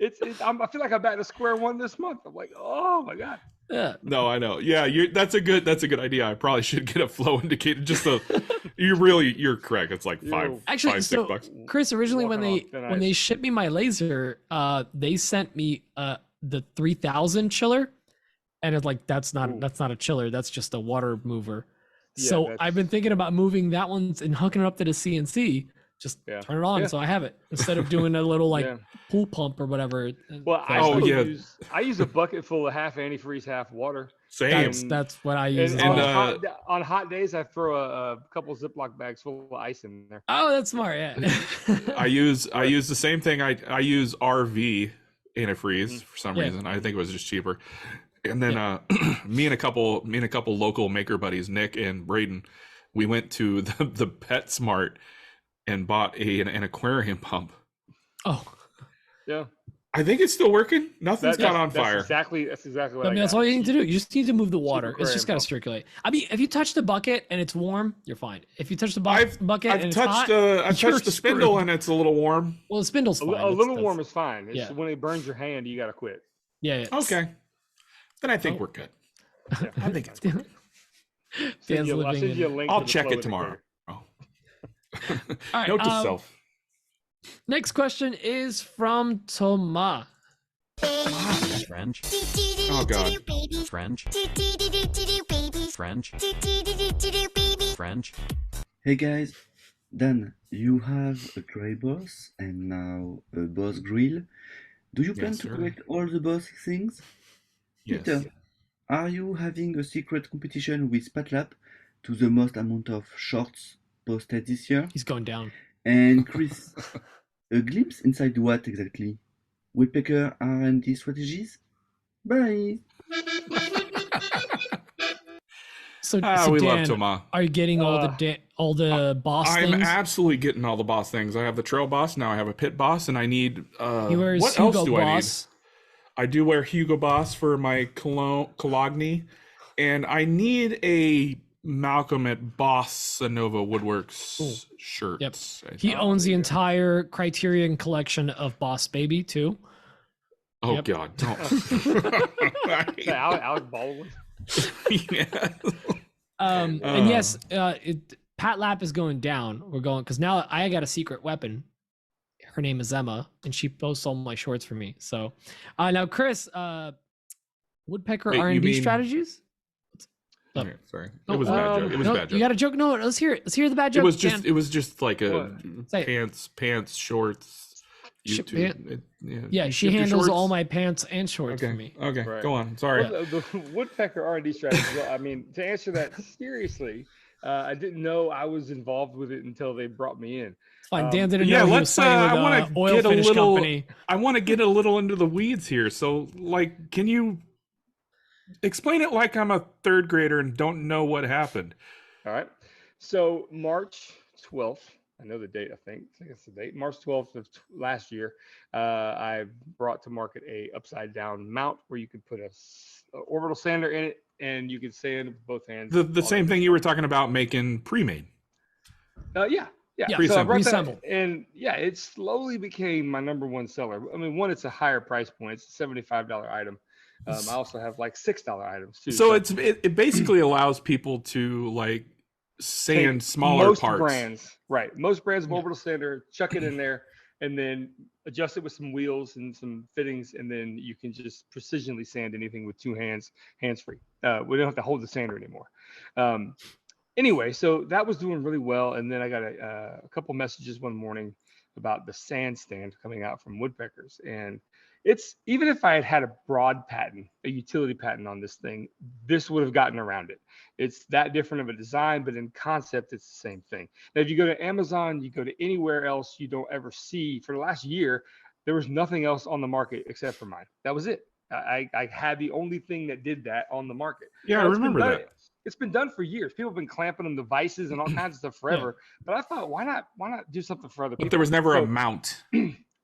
feel like I'm back to square one this month. I'm like, oh my god. Yeah. No, I know. Yeah, that's a good idea. I probably should get a flow indicator. Just you're correct. It's like $6. Chris, originally when they shipped me my laser, they sent me the 3000 chiller. And it's like, that's not a chiller. That's just a water mover. Yeah, so I've been thinking about moving that one and hooking it up to the CNC. Just turn it on so I have it instead of doing a little pool pump or whatever. Well, I use a bucket full of half antifreeze, half water. Same. That's what I use. On hot days, I throw a couple Ziploc bags full of ice in there. Oh, that's smart. Yeah. I use the same thing. I use RV antifreeze for some reason. I think it was just cheaper. And then me and a couple local maker buddies, Nick and Braden, we went to the PetSmart and bought an aquarium pump. Oh, yeah. I think it's still working. Nothing's got on fire. That's exactly what I mean. That's all you need to do. You just need to move the water. It's just got to circulate. I mean, if you touch the bucket and it's warm, you're fine. If you touch the bucket and it's hot, I've touched the spindle and it's a little warm. Well, the spindle's fine. A little warm is fine. It's when it burns your hand, you got to quit. Yeah. Okay. Then I think we're good. Yeah, I think it's good. I'll send you a link. I'll check it tomorrow. Oh. All right, note to self. Next question is from Thomas. French. Oh God. French. French. French. Hey guys, Dan, you have a tray boss and now a boss grill. Do you plan to collect all the boss things? Yes. Peter, are you having a secret competition with Patlap to the most amount of shorts posted this year? He's going down. And Chris, a glimpse inside what exactly? Woodpecker R&D strategies? Bye! So we Dan, love Thomas. Are you getting all the boss things? I'm absolutely getting all the boss things. I have the trail boss, now I have a pit boss, and I need what else do I need? I do wear Hugo Boss for my Cologne, and I need a Malcolm at Boss Nova Woodworks shirt. Yep. He owns the entire Criterion collection of Boss Baby too. Oh God, don't. Alec Baldwin. Yeah. And yes, Pat Lap is going down. We're going because now I got a secret weapon. Her name is Emma, and she posts all my shorts for me. So, now Chris, Woodpecker R&D strategies. Okay, sorry, it was a bad joke. It was a bad joke. You got a joke? No, let's hear it. Let's hear the bad joke. It was just like a pants, shorts. YouTube. She handles all my pants and shorts for me. Okay, go on. Sorry. Well, the Woodpecker R&D strategy. Well, I mean, to answer that seriously, I didn't know I was involved with it until they brought me in. It's fine. Dan didn't know he was signing with an oil finish company. I want to get a little into the weeds here. So, like, can you explain it like I'm a third grader and don't know what happened? All right. So March 12th, I know the date. I think it's the date, March 12th of last year. I brought to market a upside down mount where you could put a orbital sander in it, and you could sand with both hands. The same thing you were talking about making pre-made. Yeah. So I brought that, and it slowly became my number one seller. I mean, one, it's a higher price point. It's a $75 item. I also have like $6 items too. So it basically allows people to like sand smaller parts. Most brands of orbital sander, chuck it in there, and then adjust it with some wheels and some fittings, and then you can just precisionally sand anything with two hands, hands-free. We don't have to hold the sander anymore. Anyway, so that was doing really well, and then I got a couple messages one morning about the sand stand coming out from Woodpeckers, and it's, even if I had a broad patent, a utility patent on this thing, this would have gotten around it. It's that different of a design, but in concept, it's the same thing. Now, if you go to Amazon, you go to anywhere else, you don't ever see, for the last year, there was nothing else on the market except for mine. That was it. I had the only thing that did that on the market. Yeah, I remember that. It's been done for years. People have been clamping them devices and all kinds of stuff forever. But I thought, why not do something for other people? But there was never a mount.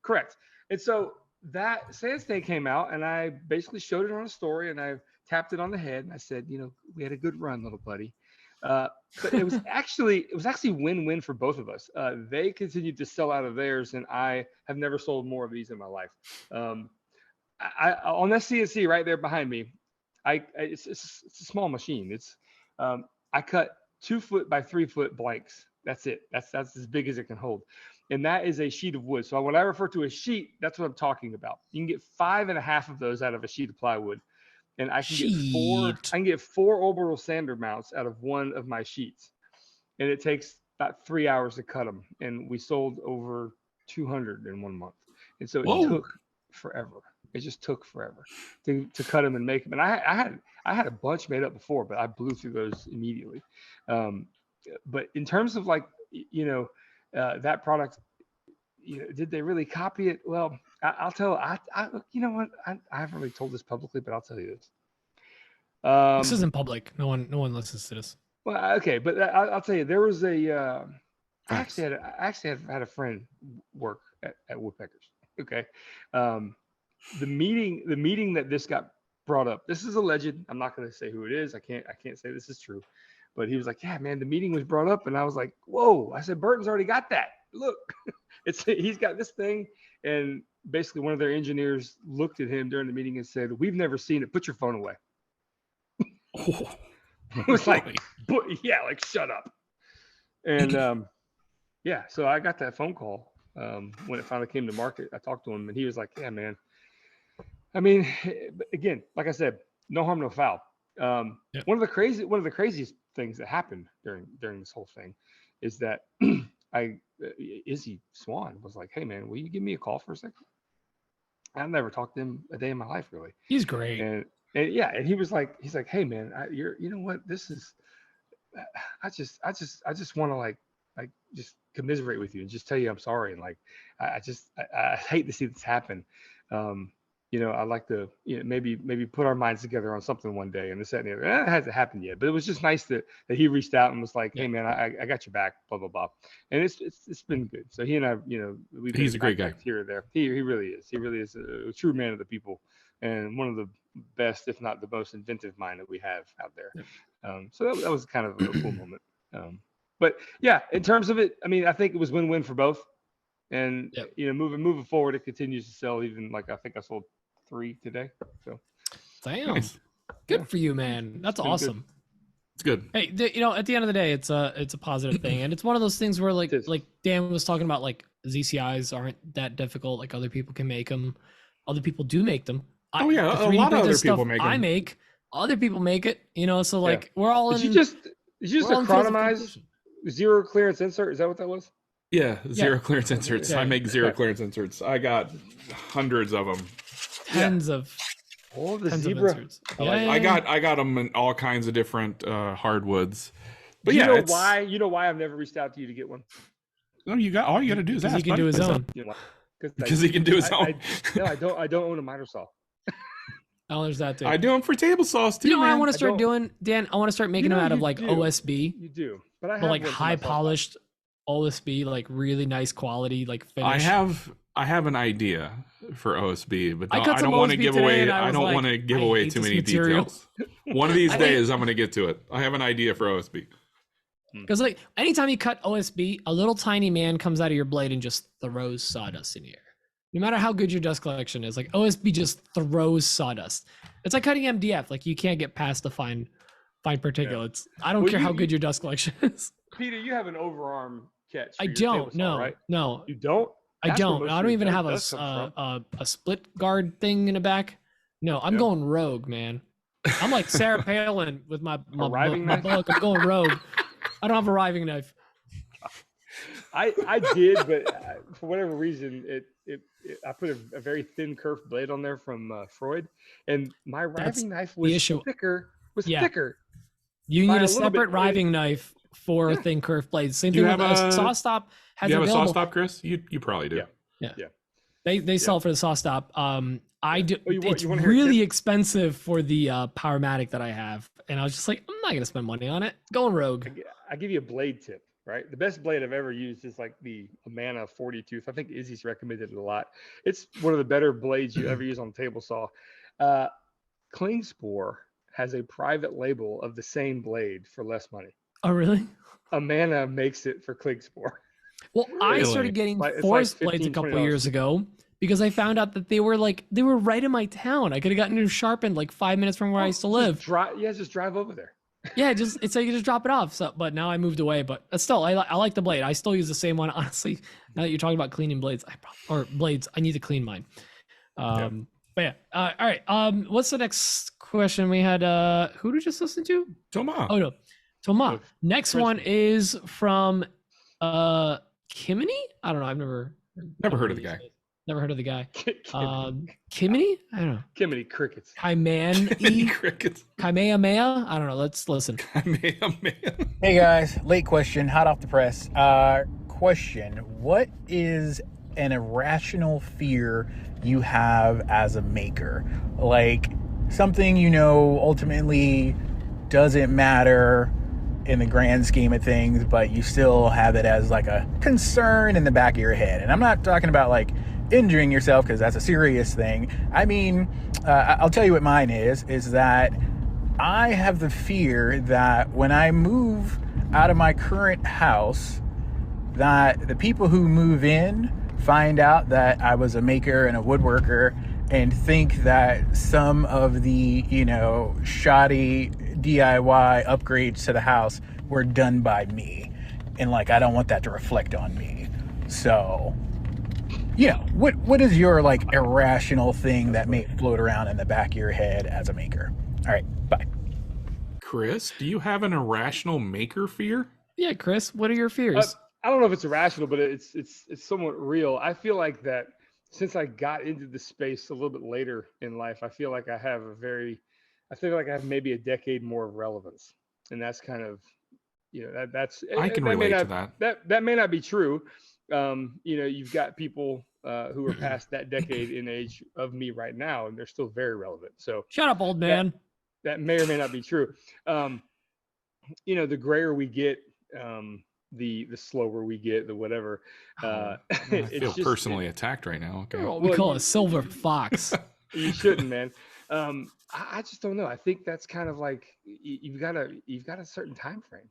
Correct. And so that sand stand came out, and I basically showed it on a story, and I tapped it on the head, and I said, we had a good run, little buddy. But it was actually win-win for both of us. They continued to sell out of theirs, and I have never sold more of these in my life. I on that CNC right there behind me, it's a small machine. It's I cut 2 foot by 3 foot blanks. That's it. That's as big as it can hold. And that is a sheet of wood. So when I refer to a sheet, that's what I'm talking about. You can get 5.5 of those out of a sheet of plywood. And I can get 4 orbital sander mounts out of one of my sheets. And it takes about 3 hours to cut them. And we sold over 200 in 1 month. And so it took forever. It just took forever to cut them and make them. And I had a bunch made up before, but I blew through those immediately. But in terms of like, that product, did they really copy it? Well, I'll tell. I haven't really told this publicly, but I'll tell you this. This isn't public. No one listens to this. Well, okay, but I'll tell you. There was a. I actually had a friend work at Woodpeckers. Okay, the meeting that this got brought up. This is alleged. I'm not going to say who it is. I can't say this is true. But he was like, yeah, man, the meeting was brought up. And I was like, whoa. I said, Burton's already got that. Look, he's got this thing. And basically one of their engineers looked at him during the meeting and said, we've never seen it. Put your phone away. It was like, like, shut up. And so I got that phone call when it finally came to market. I talked to him and he was like, yeah, man. I mean, again, like I said, no harm, no foul. One of the craziest things that happened during this whole thing is that Izzy Swan was like, hey man, will you give me a call for a second? I've never talked to him a day in my life, really. He's great. And he's like, hey man, you know what? This is, I just want to like just commiserate with you and just tell you I'm sorry. And like, I hate to see this happen. I'd like to maybe put our minds together on something one day, and this, that, and the other. It hasn't happened yet, but it was just nice that he reached out and was like, hey man, I got your back, blah, blah, blah. And it's been good. So he and I, he's a great guy here or there. He really is. He really is a true man of the people and one of the best, if not the most inventive mind that we have out there. So that was kind of a cool moment. But yeah, in terms of it, I mean, I think it was win-win for both. And moving forward, it continues to sell. Even like I think I sold 3 today. So, damn, nice. Good for you, man. That's awesome. Good. It's good. Hey, at the end of the day, it's a positive thing, and it's one of those things where like Dan was talking about, like ZCIs aren't that difficult. Like other people can make them. Other people do make them. A lot of other people make them. I make. Other people make it. So like we're all in. Did you just economize zero clearance insert? Is that what that was? Yeah, zero clearance inserts. I make zero clearance inserts. I got hundreds of them. Tens of zebra. I got them in all kinds of different hardwoods. But you know why? You know why I've never reached out to you to get one? No, all you got to do is ask. He can do his own. Because he can do his own. No, I don't own a miter saw. Oh, there's that too. I do them for table saws too. You know what I want to start doing, Dan? I want to start making them out of like OSB. You do, but like high polished OSB, like really nice quality, like finish? I have an idea for OSB, but I don't want to give away. I don't want to give away hate too this many material. details. One of these days, I'm going to get to it. I have an idea for OSB. Because like anytime you cut OSB, a little tiny man comes out of your blade and just throws sawdust in the air. No matter how good your dust collection is, like OSB just throws sawdust. It's like cutting MDF. Like you can't get past the fine particulates. I don't care how good your dust collection is. Peter, you have an overarm catch. I don't. No, right? no. You don't? I don't. I don't even have a split guard thing in the back. No, I'm going rogue, man. I'm like Sarah Palin with my book. I'm going rogue. I don't have a riving knife. I did, but for whatever reason, I put a very thin curved blade on there from Freud, and my riving knife was thicker. Thicker. You need a separate riving knife for thin curved blades. Same thing with a saw stop. Do you have a saw stop, Chris? You probably do. Yeah. They sell for the saw stop. I do. It's really expensive for the Powermatic that I have, and I was just like, I'm not gonna spend money on it. Going rogue. I give you a blade tip. Right, the best blade I've ever used is like the Amana 40 tooth. I think Izzy's recommended it a lot. It's one of the better blades you ever use on a table saw. Klingspor has a private label of the same blade for less money. Oh, really? Amana makes it for Klingspor. Well, I started getting forest blades a couple years ago because I found out that they were right in my town. I could have gotten them sharpened like 5 minutes from where I used to live. Just drive over there. Yeah, it's like you just drop it off. So, but now I moved away. But still, I like the blade. I still use the same one. Honestly, now that you're talking about cleaning blades, I need to clean mine. But yeah. All right. What's the next question we had? Who did we just listen to? Toma. Oh no, Toma. Next one is from Kimini. I don't know. I've never heard of the guy. Never heard of the guy. Kimini? I don't know. Kimini crickets. Kimani crickets. Kamehameha? I don't know. Let's listen. Kamehameha. Hey guys, late question, hot off the press. Question: what is an irrational fear you have as a maker? Like something ultimately doesn't matter in the grand scheme of things, but you still have it as like a concern in the back of your head. And I'm not talking about like injuring yourself, because that's a serious thing. I mean, I'll tell you what mine is that I have the fear that when I move out of my current house, that the people who move in find out that I was a maker and a woodworker and think that some of the, shoddy DIY upgrades to the house were done by me. And like, I don't want that to reflect on me. So, what is your like irrational thing that may float around in the back of your head as a maker? All right, bye. Chris, do you have an irrational maker fear? Yeah, Chris, what are your fears? I don't know if it's irrational, but it's somewhat real. I feel like that since I got into the space a little bit later in life, I feel like I have maybe a decade more of relevance, and that's kind of, that's. I can relate to that. That may not be true. You've got people who are past that decade in age of me right now, and they're still very relevant. So shut up, old man. That may or may not be true. The grayer we get, the slower we get, the whatever. I feel personally attacked right now. Okay. We call it a silver fox. You shouldn't, man. I just don't know. I think that's kind of like you've got a certain time frame,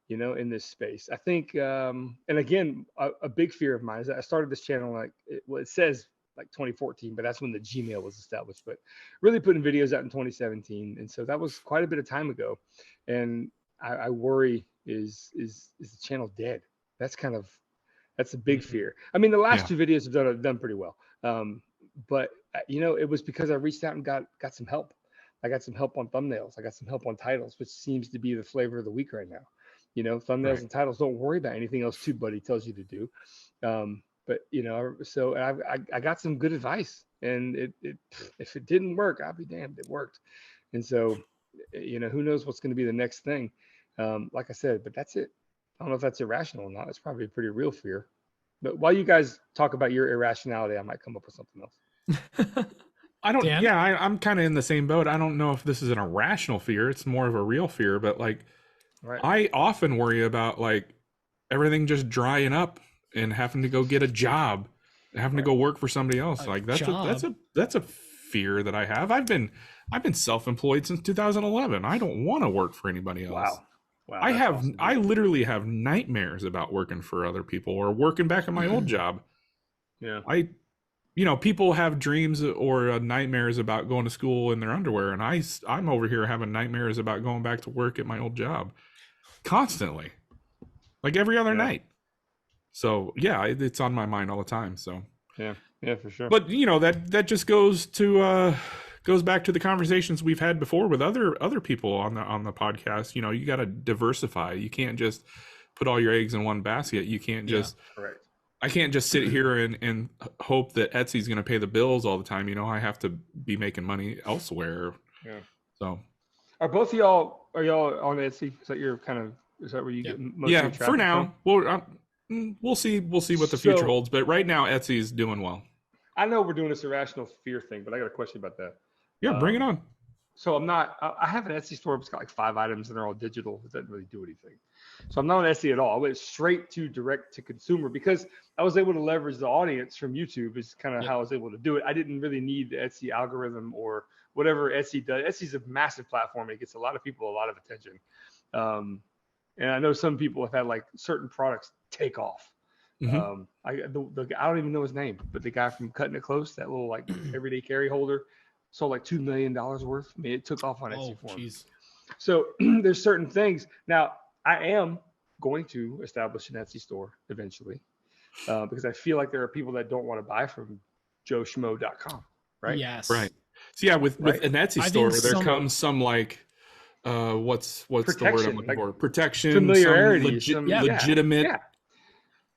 in this space. I think, and again, a big fear of mine is that I started this channel it says like 2014, but that's when the Gmail was established. But really putting videos out in 2017, and so that was quite a bit of time ago. And I worry is the channel dead? That's a big fear. I mean, the last two videos have done pretty well. But it was because I reached out and got some help. I got some help on thumbnails. I got some help on titles, which seems to be the flavor of the week right now. Thumbnails and titles. Don't worry about anything else TubeBuddy tells you to do. But so I got some good advice, and it if it didn't work, I'll be damned, it worked. And so, who knows what's going to be the next thing. Like I said, but that's it. I don't know if that's irrational or not. It's probably a pretty real fear. But while you guys talk about your irrationality, I might come up with something else. I'm kind of in the same boat. I don't know if this is an irrational fear. It's more of a real fear, but like, I often worry about like everything just drying up and having to go get a job, having to go work for somebody else. Like that's a fear that I have. I've been self-employed since 2011. I don't want to work for anybody else. Wow. I literally have nightmares about working for other people or working back at my old job. Yeah. People have dreams or nightmares about going to school in their underwear, and I'm over here having nightmares about going back to work at my old job constantly, like every other night. So yeah, it's on my mind all the time. So yeah, for sure. But that just goes back to the conversations we've had before with other people on the podcast. You got to diversify. You can't just put all your eggs in one basket. You can't just. Correct. I can't just sit here and hope that Etsy's going to pay the bills all the time. I have to be making money elsewhere. Yeah. So, are both of y'all on Etsy? Is that where you get most of your traffic for now. from? We'll see what the future holds. But right now, Etsy's doing well. I know we're doing this irrational fear thing, but I got a question about that. Yeah, bring it on. So I have an Etsy store. It's got like 5 items and they're all digital. It doesn't really do anything. So I'm not on Etsy at all. I went straight to direct to consumer because I was able to leverage the audience from YouTube is kind of how I was able to do it. I didn't really need the Etsy algorithm or whatever Etsy does. Etsy's a massive platform. It gets a lot of people, a lot of attention. And I know some people have had like certain products take off. Mm-hmm. I don't even know his name, but the guy from Cutting It Close, that little like everyday carry holder, sold like $2 million worth. I mean, it took off on Etsy for him. So there's certain things. Now, I am going to establish an Etsy store eventually because I feel like there are people that don't want to buy from joeschmo.com, right? Yes. Right. So yeah, with an Etsy store, there comes some like, what's the word I'm looking for? Protection, familiarity, legitimate. Yeah.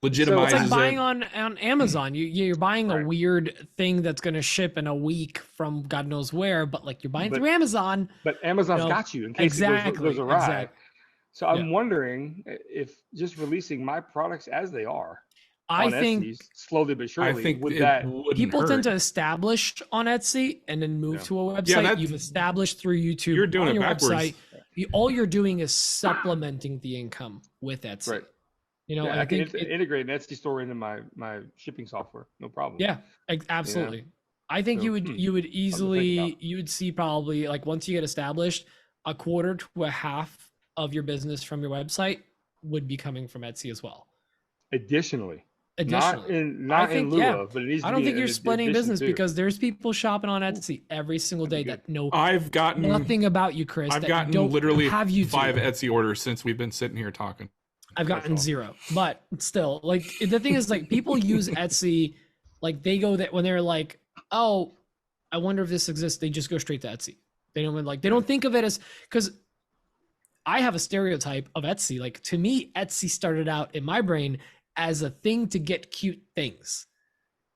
Legitimizes so it's like buying on Amazon. You're buying a weird thing that's going to ship in a week from God knows where, but like you're buying through Amazon. But Amazon's got you in case it goes awry. Exactly. So I'm wondering if just releasing my products as they are, I think Etsy, slowly but surely, people hurt. tend to establish on Etsy and then move to a website. You've established through YouTube. You're doing on it your backwards. Website. All you're doing is supplementing the income with Etsy. Right. I can think integrate an Etsy store into my shipping software, no problem. Yeah, absolutely. I think you would easily see probably like once you get established, a quarter to a half of your business from your website would be coming from Etsy as well. Additionally, not in lieu of, but it needs to be. I don't think you're splitting business because there's people shopping on Etsy every single day that know nothing about you, Chris. I've gotten literally 5 Etsy orders since we've been sitting here talking. I've gotten 0, but still, like the thing is, like people use Etsy, like they go that when they're like, oh, I wonder if this exists. They just go straight to Etsy. They don't think of it as, because I have a stereotype of Etsy. Like to me, Etsy started out in my brain as a thing to get cute things,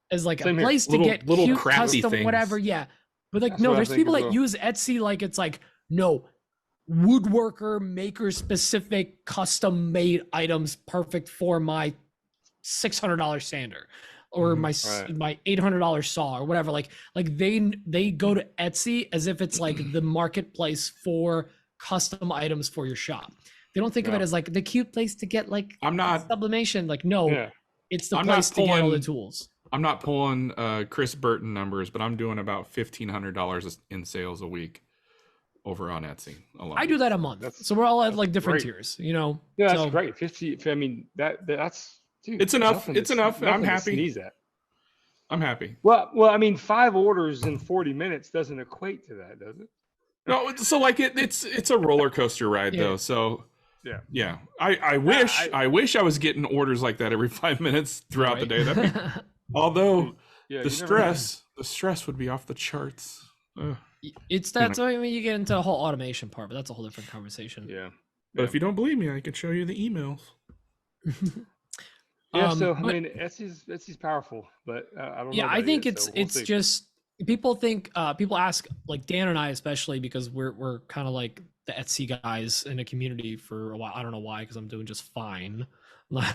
as like a place to get little cute custom things. Whatever. Yeah, but like no, there's people that use Etsy like it's like woodworker maker specific custom made items perfect for my $600 sander or my $800 saw or whatever. Like they go to Etsy as if it's like the marketplace for custom items for your shop. They don't think of it as like the cute place to get like sublimation. Like it's the place to get all the tools. I'm not pulling Chris Burton numbers, but I'm doing about $1,500 in sales a week over on Etsy alone. I do that a month. So we're all at like different tiers, Yeah, that's great. 50. I mean, that's dude, it's enough. It's enough. I'm happy. Sneeze at. I'm happy. Well, I mean, 5 orders in 40 minutes doesn't equate to that, does it? No, so like it's a roller coaster ride though. So yeah. I wish I was getting orders like that every 5 minutes throughout the day. Although the stress would be off the charts. That's why when you get into the whole automation part, but that's a whole different conversation. Yeah. But if you don't believe me, I can show you the emails. So I mean, Etsy's powerful, but I don't know. Yeah, I think it's just people ask, like Dan and I especially, because we're kind of like the Etsy guys in a community for a while. I don't know why, because I'm doing just fine.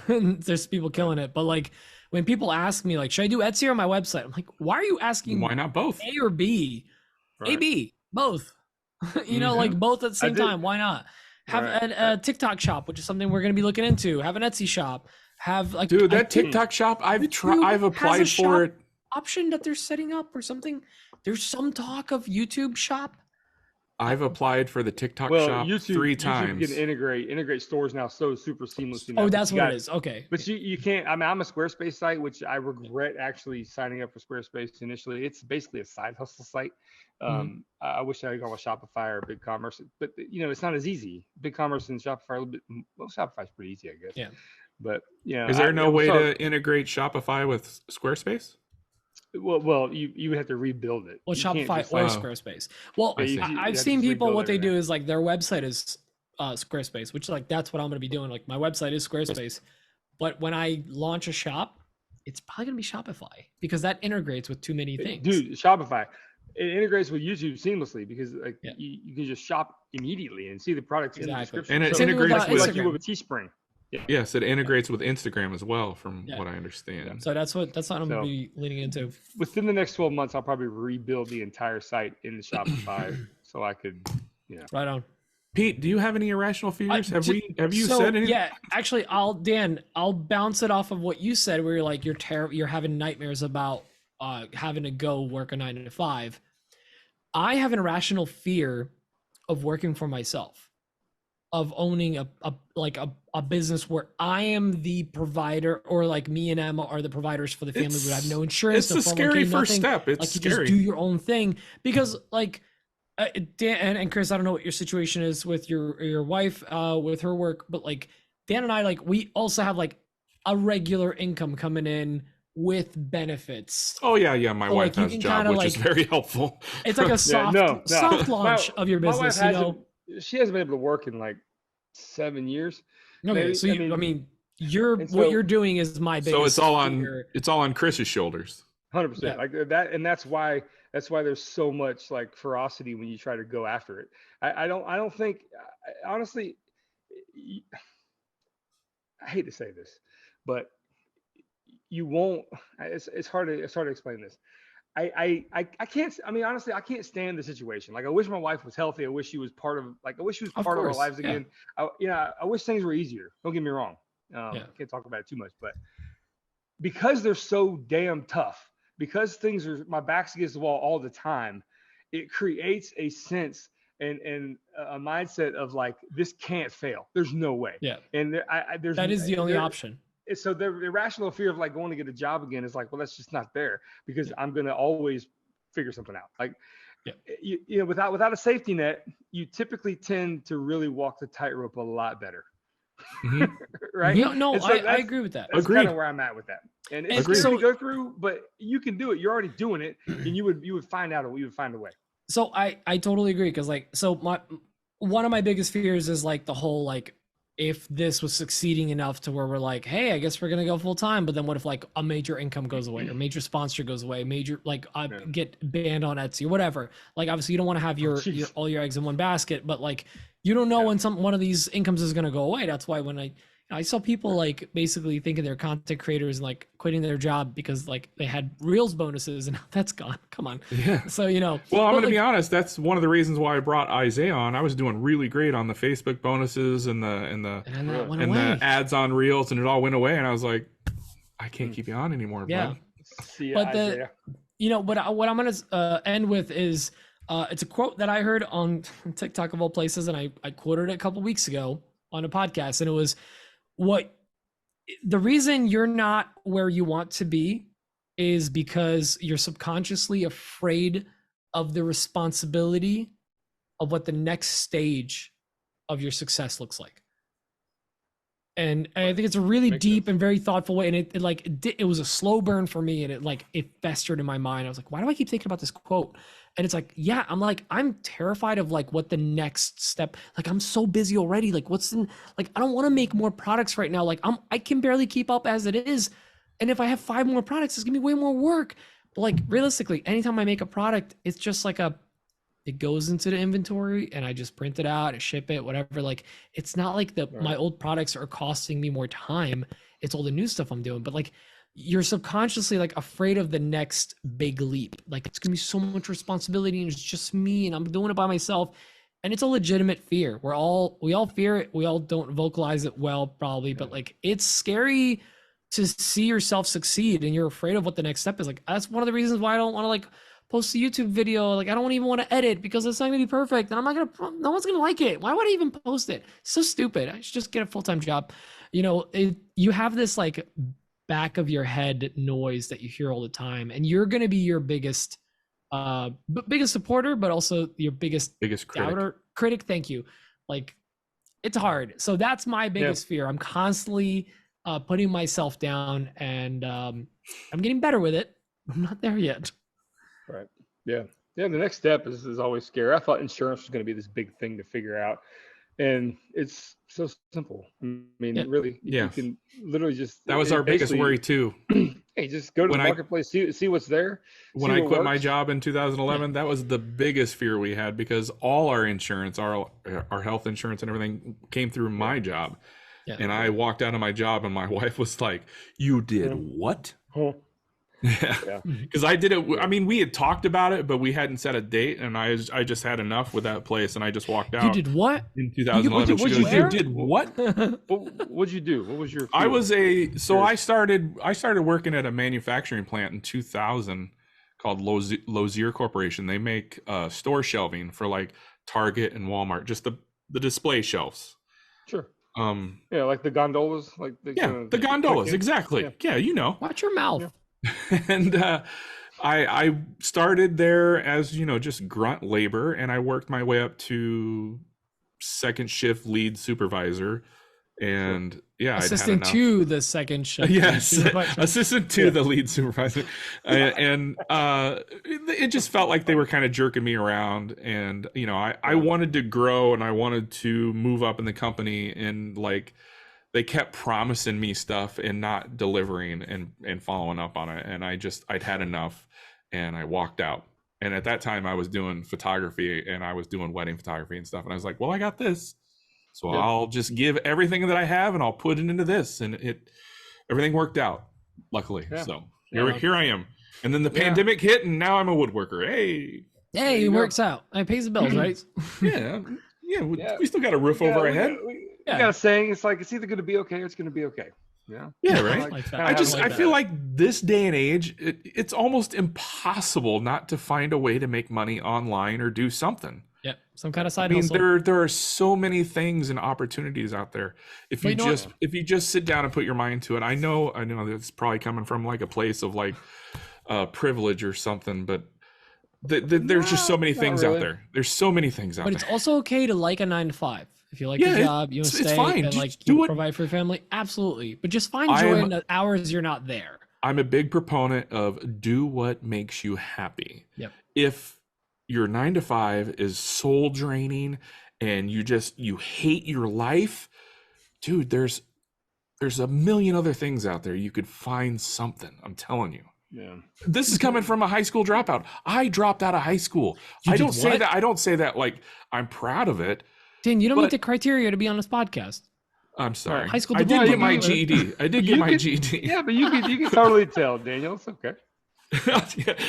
There's people killing it, but like when people ask me like, should I do Etsy or my website? I'm like, why are you asking? Why not both? A or B? Right. A, B, both. Like both at the same time. Why not? Have a TikTok shop, which is something we're going to be looking into. Have an Etsy shop. Have like dude, that TikTok shop, I've applied for it. Option that they're setting up or something. There's some talk of YouTube shop. I've applied for the TikTok shop YouTube, 3 times. You can integrate stores now so super seamlessly. Oh, that's what it is. Okay. But you can't. I mean, I'm a Squarespace site, which I regret actually signing up for Squarespace initially. It's basically a side hustle site. I wish I could go with Shopify or BigCommerce, but it's not as easy. BigCommerce and Shopify are a little bit. Well, Shopify's pretty easy, I guess. Yeah. But is there no way to integrate Shopify with Squarespace? Well, you would have to rebuild it. Well, Shopify or Squarespace. Well, I've seen people, what they do is like their website is Squarespace, which like that's what I'm going to be doing. Like my website is Squarespace, but when I launch a shop, it's probably going to be Shopify because that integrates with too many things. Dude, Shopify, it integrates with YouTube seamlessly because like you can just shop immediately and see the product in the description. And it integrates with like you would with Teespring. Yes, it integrates with Instagram as well, from what I understand. So that's what I'm going to be leaning into. Within the next 12 months, I'll probably rebuild the entire site in the Shopify so I could, Right on. Pete, do you have any irrational fears? Have you said anything? Yeah, actually, I'll bounce it off of what you said, where you're like you're having nightmares about having to go work a 9 to 5. I have an irrational fear of working for myself, of owning a business where I am the provider, or like me and Emma are the providers for the family. We have no insurance. It's a scary first step. It's like you scary. just do your own thing because like Dan and Chris, I don't know what your situation is with your wife with her work, but like Dan and I, like we also have like a regular income coming in with benefits. Oh yeah. My wife has a job, which is very helpful. It's like a soft launch of your business. She hasn't been able to work in like 7 years. Okay, maybe. So what you're doing is my biggest. So it's all on Chris's shoulders. 100%. Like that, and that's why there's so much like ferocity when you try to go after it. I don't think, honestly, I hate to say this, but you won't. It's hard to explain this. I can't. I mean, honestly, I can't stand the situation. Like, I wish my wife was healthy. I wish she was part of. Like, I wish she was part of our lives again. I wish things were easier. Don't get me wrong. I can't talk about it too much, but because they're so damn tough, because things are, my back's against the wall all the time, it creates a sense and a mindset of like, this can't fail. There's no way. Yeah. And that is the only option. So the irrational fear of like going to get a job again is like, well, that's just not there because I'm going to always figure something out. Like, without a safety net, you typically tend to really walk the tightrope a lot better. Mm-hmm. Right? No, I agree with that. That's kind of where I'm at with that. And it's scary to go through, but you can do it. You're already doing it, and you would find a way. So I totally agree, because like, so one of my biggest fears is like the whole like, if this was succeeding enough to where we're like, hey, I guess we're gonna go full time, but then what if like a major income goes away, or major sponsor goes away, get banned on Etsy or whatever. Like, obviously you don't want to have your all your eggs in one basket, but like, you don't know when one of these incomes is gonna go away. That's why when I saw people like basically thinking they're content creators and like quitting their job because like they had Reels bonuses and that's gone. Come on. Yeah. So, well, I'm going to be honest. That's one of the reasons why I brought Isaiah on. I was doing really great on the Facebook bonuses and the ads on Reels, and it all went away. And I was like, I can't keep you on anymore. Yeah. Bud. See ya, Isaiah. What I'm going to end with is, it's a quote that I heard on TikTok of all places. And I quoted it a couple weeks ago on a podcast, and it was, the reason you're not where you want to be is because you're subconsciously afraid of the responsibility of what the next stage of your success looks like. And I think it's a really deep and very thoughtful way. And it was a slow burn for me, and it festered in my mind. I was like, why do I keep thinking about this quote? And it's like, I'm terrified of like what the next step, like I'm so busy already. Like I don't want to make more products right now. Like I can barely keep up as it is. And if I have 5 more products, it's gonna be way more work. But like realistically, anytime I make a product, it's just like it goes into the inventory and I just print it out and ship it, whatever. Like, it's not like my old products are costing me more time. It's all the new stuff I'm doing. But like, you're subconsciously like afraid of the next big leap. Like, it's gonna be so much responsibility and it's just me and I'm doing it by myself. and it's a legitimate fear. We all fear it. We all don't vocalize it well, probably, but like it's scary to see yourself succeed, and you're afraid of what the next step is. Like that's one of the reasons why I don't want to like post a YouTube video. Like I don't even want to edit because it's not gonna be perfect, and no one's gonna like it. Why would I even post it? It's so stupid. I should just get a full-time job. You know, you have this like back of your head noise that you hear all the time, and you're gonna be your biggest supporter, but also your biggest critic. Thank you. Like it's hard. So that's my biggest fear. I'm constantly putting myself down, and I'm getting better with it. I'm not there yet. Right. Yeah. The next step is always scary. I thought insurance was going to be this big thing to figure out, and it's so simple. I mean, really, you can literally just. That was our biggest worry too. Hey, just go to the marketplace, see what's there. When I quit my job in 2011, that was the biggest fear we had, because all our insurance, our health insurance and everything came through my job. Yeah. And I walked out of my job and my wife was like, "You did what?" Yeah, because I did it. I mean, we had talked about it, but we hadn't set a date, and I just had enough with that place, and I just walked out. You did what in 2011? You did what? What'd you do? What was your? I started working at a manufacturing plant in 2000 called Lozier Corporation. They make store shelving for like Target and Walmart, just the display shelves. Sure. Like the gondolas, like the gondolas, exactly. Yeah, you know. Watch your mouth. Yeah. And I started there as, just grunt labor, and I worked my way up to second shift lead supervisor, and assistant to the second shift. Yes, assistant to the lead supervisor, and it just felt like they were kind of jerking me around, and I wanted to grow and I wanted to move up in the company, and like they kept promising me stuff and not delivering and following up on it. And I'd had enough, and I walked out. And at that time I was doing photography, and I was doing wedding photography and stuff. And I was like, well, I got this. So I'll just give everything that I have and I'll put it into this. And everything worked out, luckily. Yeah. So here I am. And then the pandemic hit, and now I'm a woodworker. Hey, it works out. It pays the bills, right? We still got a roof over our head. We got a saying, it's like, it's either going to be okay or it's going to be okay. Yeah, right. I feel like this day and age, it's almost impossible not to find a way to make money online or do something. Yeah, some kind of side hustle. There are so many things and opportunities out there. If you just sit down and put your mind to it. I know it's probably coming from like a place of like privilege or something, but there's just so many things out there. There's so many things out there. But it's also okay to like a 9-to-5. If you like your job, you want to stay and like provide for your family. Absolutely. But just find joy in the hours you're not there. I'm a big proponent of do what makes you happy. Yep. If your 9-to-5 is soul draining and you hate your life, dude, there's a million other things out there. You could find something. I'm telling you. Yeah. This is coming from a high school dropout. I dropped out of high school. I don't say that like I'm proud of it. Dan, you don't meet the criteria to be on this podcast. I'm sorry. High school I did get my GED. Yeah, but you can totally tell, Daniel. It's okay.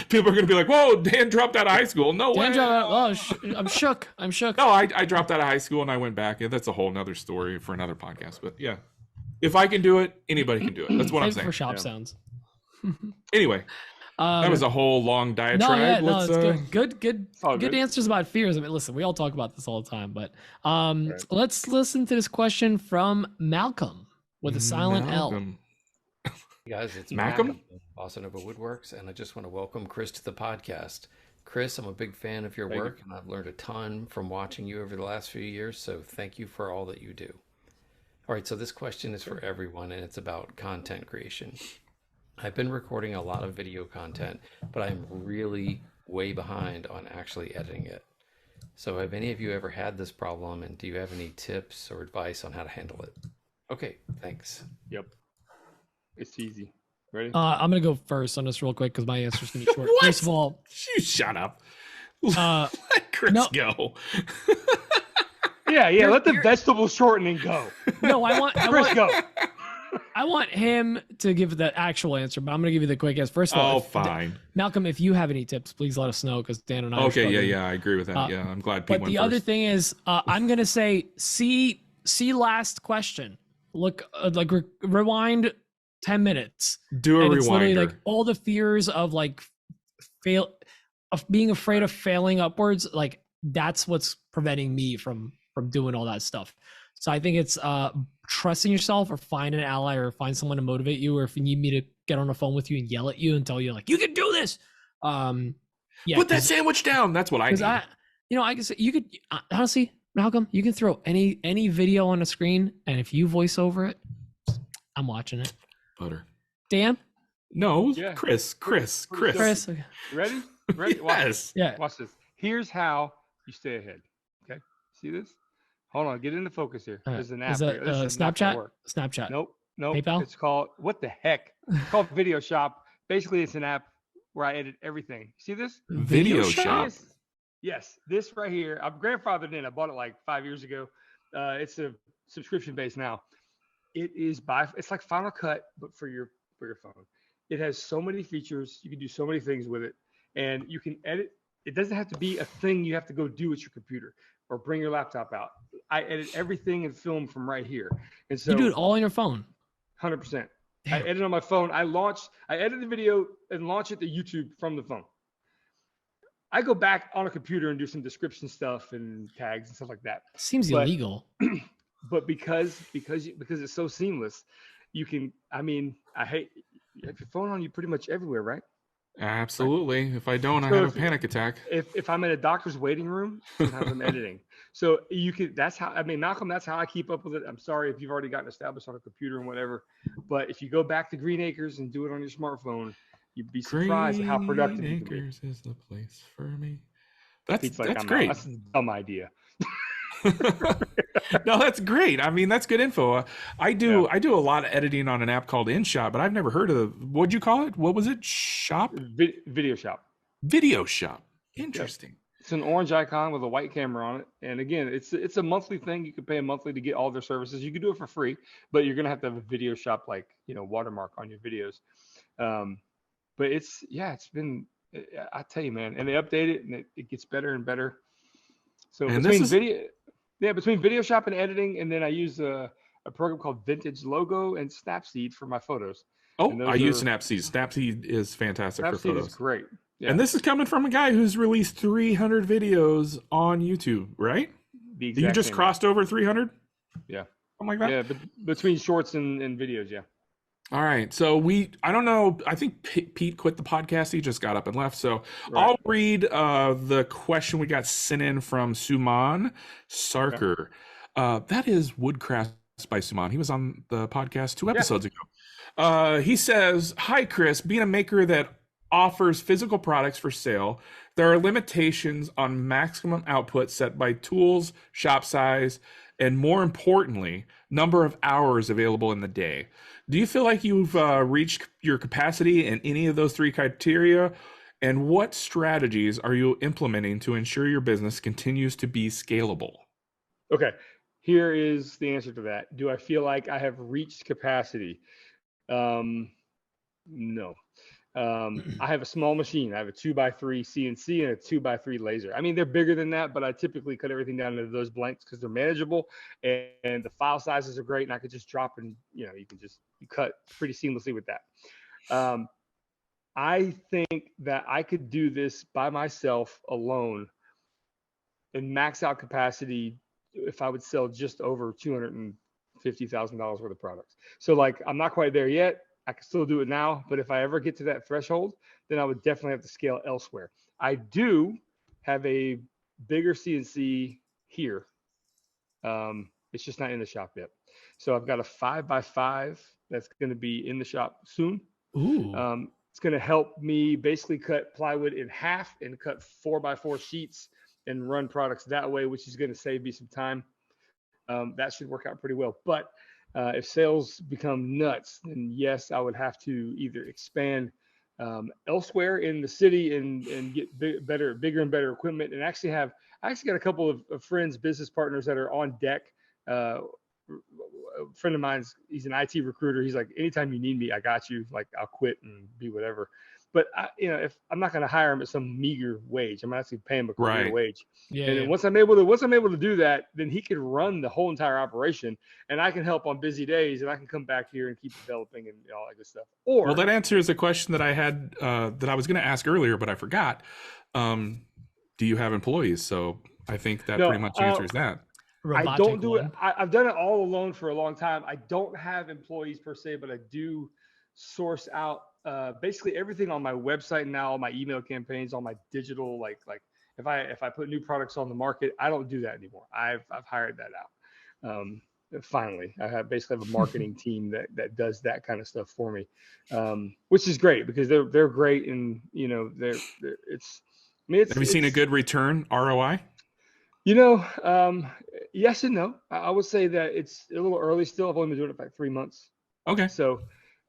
People are going to be like, whoa, Dan dropped out of high school. No way. I'm shook. No, I dropped out of high school and I went back. Yeah, that's a whole nother story for another podcast. But yeah, if I can do it, anybody can do it. That's what I'm saying. For shop sounds. Anyway. That was a whole long diatribe. It's good answers about fears. I mean, listen, we all talk about this all the time, but let's listen to this question from Malcolm with a silent L. Hey guys, it's Malcolm, Bossa Nova Woodworks, and I just want to welcome Chris to the podcast. Chris, I'm a big fan of your work, and I've learned a ton from watching you over the last few years, so thank you for all that you do. All right, so this question is for everyone, and it's about content creation. I've been recording a lot of video content, but I'm really way behind on actually editing it. So have any of you ever had this problem, and do you have any tips or advice on how to handle it? Okay, thanks. Yep. It's easy. Ready? I'm going to go first on this real quick because my answer's going to be short. First of all, you shut up. Let Chris go. Yeah, let the vegetable shortening go. No, I want Chris go. I want him to give the actual answer, but I'm going to give you the quick answer. First of all, fine. Malcolm, if you have any tips, please let us know because Dan and I. Okay, yeah, I agree with that. Yeah, I'm glad Pete But the other thing is, I'm going to say, see last question. Look, rewind 10 minutes. Do a and rewinder. It's literally like all the fears of being afraid of failing upwards. Like that's what's preventing me from doing all that stuff. So I think it's trust in yourself, or find an ally, or find someone to motivate you, or if you need me to get on the phone with you and yell at you and tell you like you can do this. Put that sandwich down. That's what I need. I can say you could honestly, Malcolm, you can throw any video on a screen, and if you voice over it, I'm watching it. Butter. Dan? No, yeah. Chris. Okay. Ready? Yes. Yeah. Watch this. Here's how you stay ahead. Okay. See this? Hold on. Get into focus here. There's an app. Is that Snapchat? Snapchat. Nope. PayPal? It's called, what the heck? It's called Video Shop. Basically, it's an app where I edit everything. See this? Video Shop? Yes. This right here. I'm grandfathered in. I bought it like 5 years ago. It's a subscription base now. It's like Final Cut, but for your phone. It has so many features. You can do so many things with it, and you can edit. It doesn't have to be a thing you have to go do with your computer or bring your laptop out. I edit everything and film from right here. And so you do it all on your phone. 100%. I edit on my phone. I edit the video and launch it to YouTube from the phone. I go back on a computer and do some description stuff and tags and stuff like that. Seems illegal. But because it's so seamless, you can. I have your phone on you pretty much everywhere, right? Absolutely. If I don't, I have a panic attack. If I'm in a doctor's waiting room, sometimes I'm editing. So you can. That's how. Malcolm, that's how I keep up with it. I'm sorry if you've already gotten established on a computer and whatever, but if you go back to Green Acres and do it on your smartphone, you'd be surprised at how productive you can be. Green Acres is the place for me. That's great. That's a dumb idea. No, that's great. That's good info. I do a lot of editing on an app called InShot, but I've never heard of what'd you call it? What was it? Video Shop. Video Shop. Interesting. Yep. It's an orange icon with a white camera on it. And again, it's a monthly thing. You can pay a monthly to get all their services. You can do it for free, but you're gonna have to have a Video Shop watermark on your videos. But it's been, I tell you, man, and they update it and it gets better and better. So between Video Shop and editing, and then I use a program called Vintage Logo and Snapseed for my photos. Oh, I use Snapseed. Snapseed is fantastic for photos. Snapseed is great. Yeah. And this is coming from a guy who's released 300 videos on YouTube, right? You just crossed over 300? Yeah. Oh my God. Yeah, between shorts and videos, yeah. All right. So I don't know. I think Pete quit the podcast. He just got up and left. So right. I'll read the question we got sent in from Suman Sarkar. Okay. That is Woodcrafts by Suman. He was on the podcast 2 episodes ago. He says, "Hi, Chris. Being a maker that offers physical products for sale, there are limitations on maximum output set by tools, shop size, and more importantly, number of hours available in the day. Do you feel like you've reached your capacity in any of those 3 criteria? And what strategies are you implementing to ensure your business continues to be scalable?" Okay, here is the answer to that. Do I feel like I have reached capacity? No. I have a small machine. I have a 2x3 CNC and a 2x3 laser. They're bigger than that, but I typically cut everything down into those blanks because they're manageable and the file sizes are great. And I could just drop and you cut pretty seamlessly with that. I think that I could do this by myself alone and max out capacity if I would sell just over $250,000 worth of products. So I'm not quite there yet. I can still do it now, but if I ever get to that threshold, then I would definitely have to scale elsewhere. I do have a bigger CNC here. It's just not in the shop yet. So I've got a 5x5 that's going to be in the shop soon. Ooh. It's going to help me basically cut plywood in half and cut 4x4 sheets and run products that way, which is going to save me some time. That should work out pretty well. But if sales become nuts, then yes, I would have to either expand elsewhere in the city and get bigger and better equipment. And I actually got a couple of friends, business partners that are on deck a friend of mine's, he's an IT recruiter. He's like, anytime you need me, I got you. Like, I'll quit and be whatever. But if I'm not going to hire him at some meager wage, I'm actually paying him a career wage. Yeah. And then once I'm able to do that, then he can run the whole entire operation, and I can help on busy days, and I can come back here and keep developing and all that good stuff. Or, well, that answers a question that I had that I was going to ask earlier, but I forgot. Do you have employees? So I think that pretty much answers that. I don't do it. I've done it all alone for a long time. I don't have employees per se, but I do source out basically everything on my website now, all my email campaigns, all my digital, like if I put new products on the market, I don't do that anymore. I've hired that out. Finally, I basically have a marketing team that does that kind of stuff for me, which is great because they're great, and have you seen a good return ROI? Yes and no. I would say that it's a little early still. I've only been doing it for like 3 months. Okay. So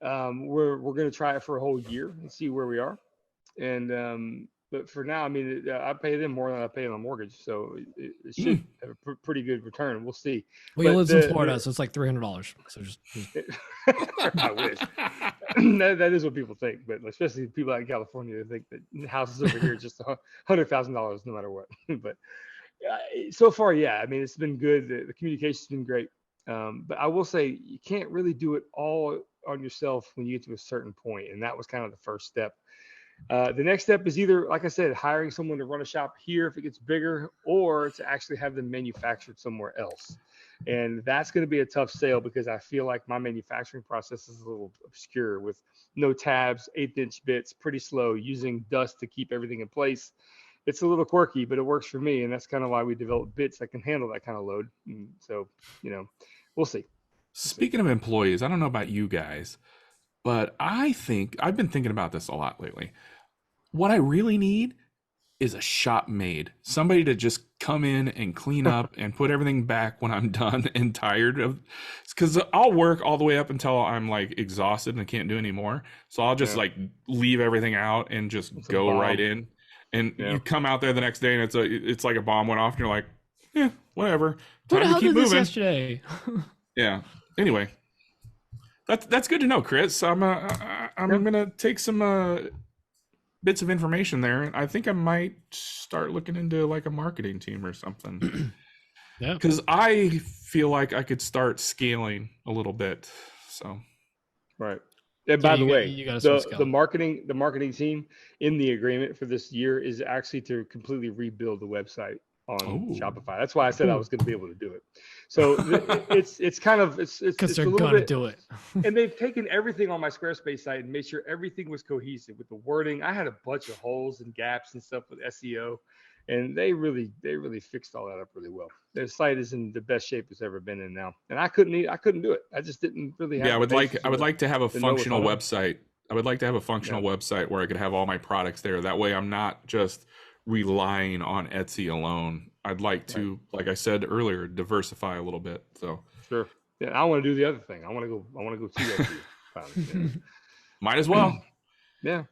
we're going to try it for a whole year and see where we are. And but for now, I mean, I pay them more than I pay on a mortgage, so it should have a pretty good return. We'll see. Well, he lives in Florida, so it's like $300. So just I wish. that is what people think, but especially people out in California, they think that houses over here are just $100,000 no matter what. But so far, yeah, I mean, it's been good. The communication's been great. But I will say you can't really do it all on yourself when you get to a certain point, and that was kind of the first step. The next step is either, like I said, hiring someone to run a shop here if it gets bigger, or to actually have them manufactured somewhere else. And that's going to be a tough sale because I feel like my manufacturing process is a little obscure with no tabs, 1/8-inch bits, pretty slow, using dust to keep everything in place. It's a little quirky, but it works for me. And that's kind of why we develop bits that can handle that kind of load. And so, we'll see. Speaking of employees, I don't know about you guys, but I think I've been thinking about this a lot lately. What I really need is a shop maid, somebody to just come in and clean up and put everything back when I'm done and tired of, because I'll work all the way up until I'm like exhausted and I can't do anymore. So I'll just like leave everything out and just go right in. And you come out there the next day and it's like a bomb went off and you're like, yeah, whatever. Time to keep moving. Yesterday. Yeah. Anyway, that's good to know, Chris. I'm gonna take some bits of information there. I think I might start looking into like a marketing team or something. Yeah. Because I feel like I could start scaling a little bit. So. Right. And by the way, the marketing team in the agreement for this year is actually to completely rebuild the website on Shopify. That's why I said I was going to be able to do it. So it's because they're going to do it. And they've taken everything on my Squarespace site and made sure everything was cohesive with the wording. I had a bunch of holes and gaps and stuff with SEO, and they really fixed all that up really well. Their site is in the best shape it's ever been in now, and I couldn't do it. I just didn't really have. Yeah, I would like to have a functional website. I would like to have a functional website where I could have all my products there. That way, I'm not just relying on Etsy alone. I'd like to, like I said earlier, diversify a little bit. So sure. Yeah, I want to do the other thing. I want to go to Etsy. Might as well. Yeah.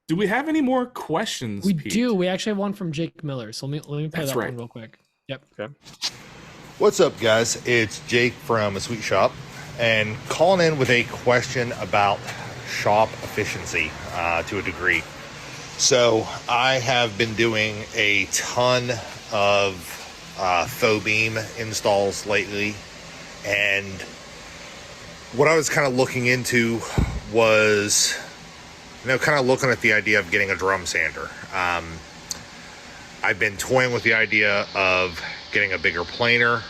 Do we have any more questions? We Pete? do. We actually have one from Jake Miller. So let me play that one real quick. Yep. Okay. What's up, guys? It's Jake from A Sweet Shop, and calling in with a question about shop efficiency to a degree. So I have been doing a ton of faux beam installs lately, and what I was kind of looking into was, kind of looking at the idea of getting a drum sander. I've been toying with the idea of getting a bigger planer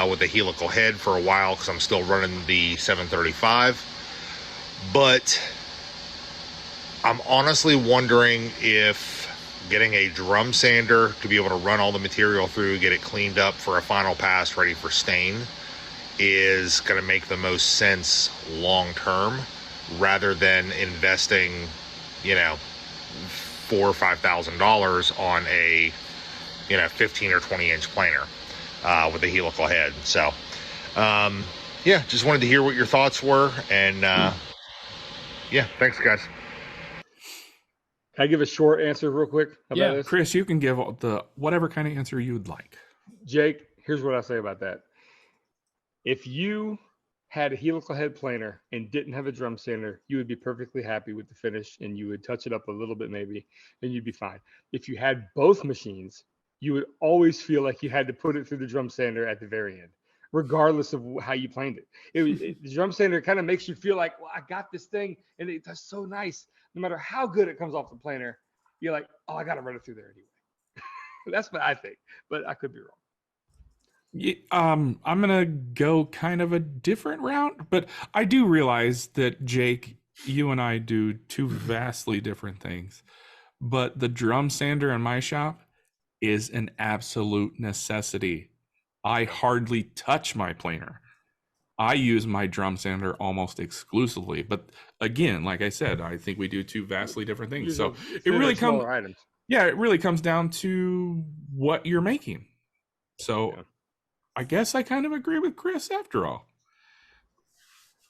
with a helical head for a while because I'm still running the 735, but I'm honestly wondering if getting a drum sander to be able to run all the material through, get it cleaned up for a final pass ready for stain, is going to make the most sense long term rather than investing, $4,000 or $5,000 on a 15 or 20 inch planer with a helical head. So just wanted to hear what your thoughts were, and thanks, guys. Can I give a short answer real quick about this? Chris, you can give the whatever kind of answer you'd like. Jake, here's what I say about that. If you had a helical head planer and didn't have a drum sander, you would be perfectly happy with the finish, and you would touch it up a little bit maybe, and you'd be fine. If you had both machines, you would always feel like you had to put it through the drum sander at the very end, regardless of how you planed it. The drum sander kind of makes you feel like, well, I got this thing, and it's so nice. No matter how good it comes off the planer, you're like, oh, I got to run it through there anyway. That's what I think, but I could be wrong. Yeah, I'm gonna go kind of a different route, but I do realize that, Jake, you and I do two vastly different things. But the drum sander in my shop is an absolute necessity. I hardly touch my planer. I use my drum sander almost exclusively. But again, like I said, I think we do two vastly different things. So it really comes down to what you're making. So yeah. I guess I kind of agree with Chris after all.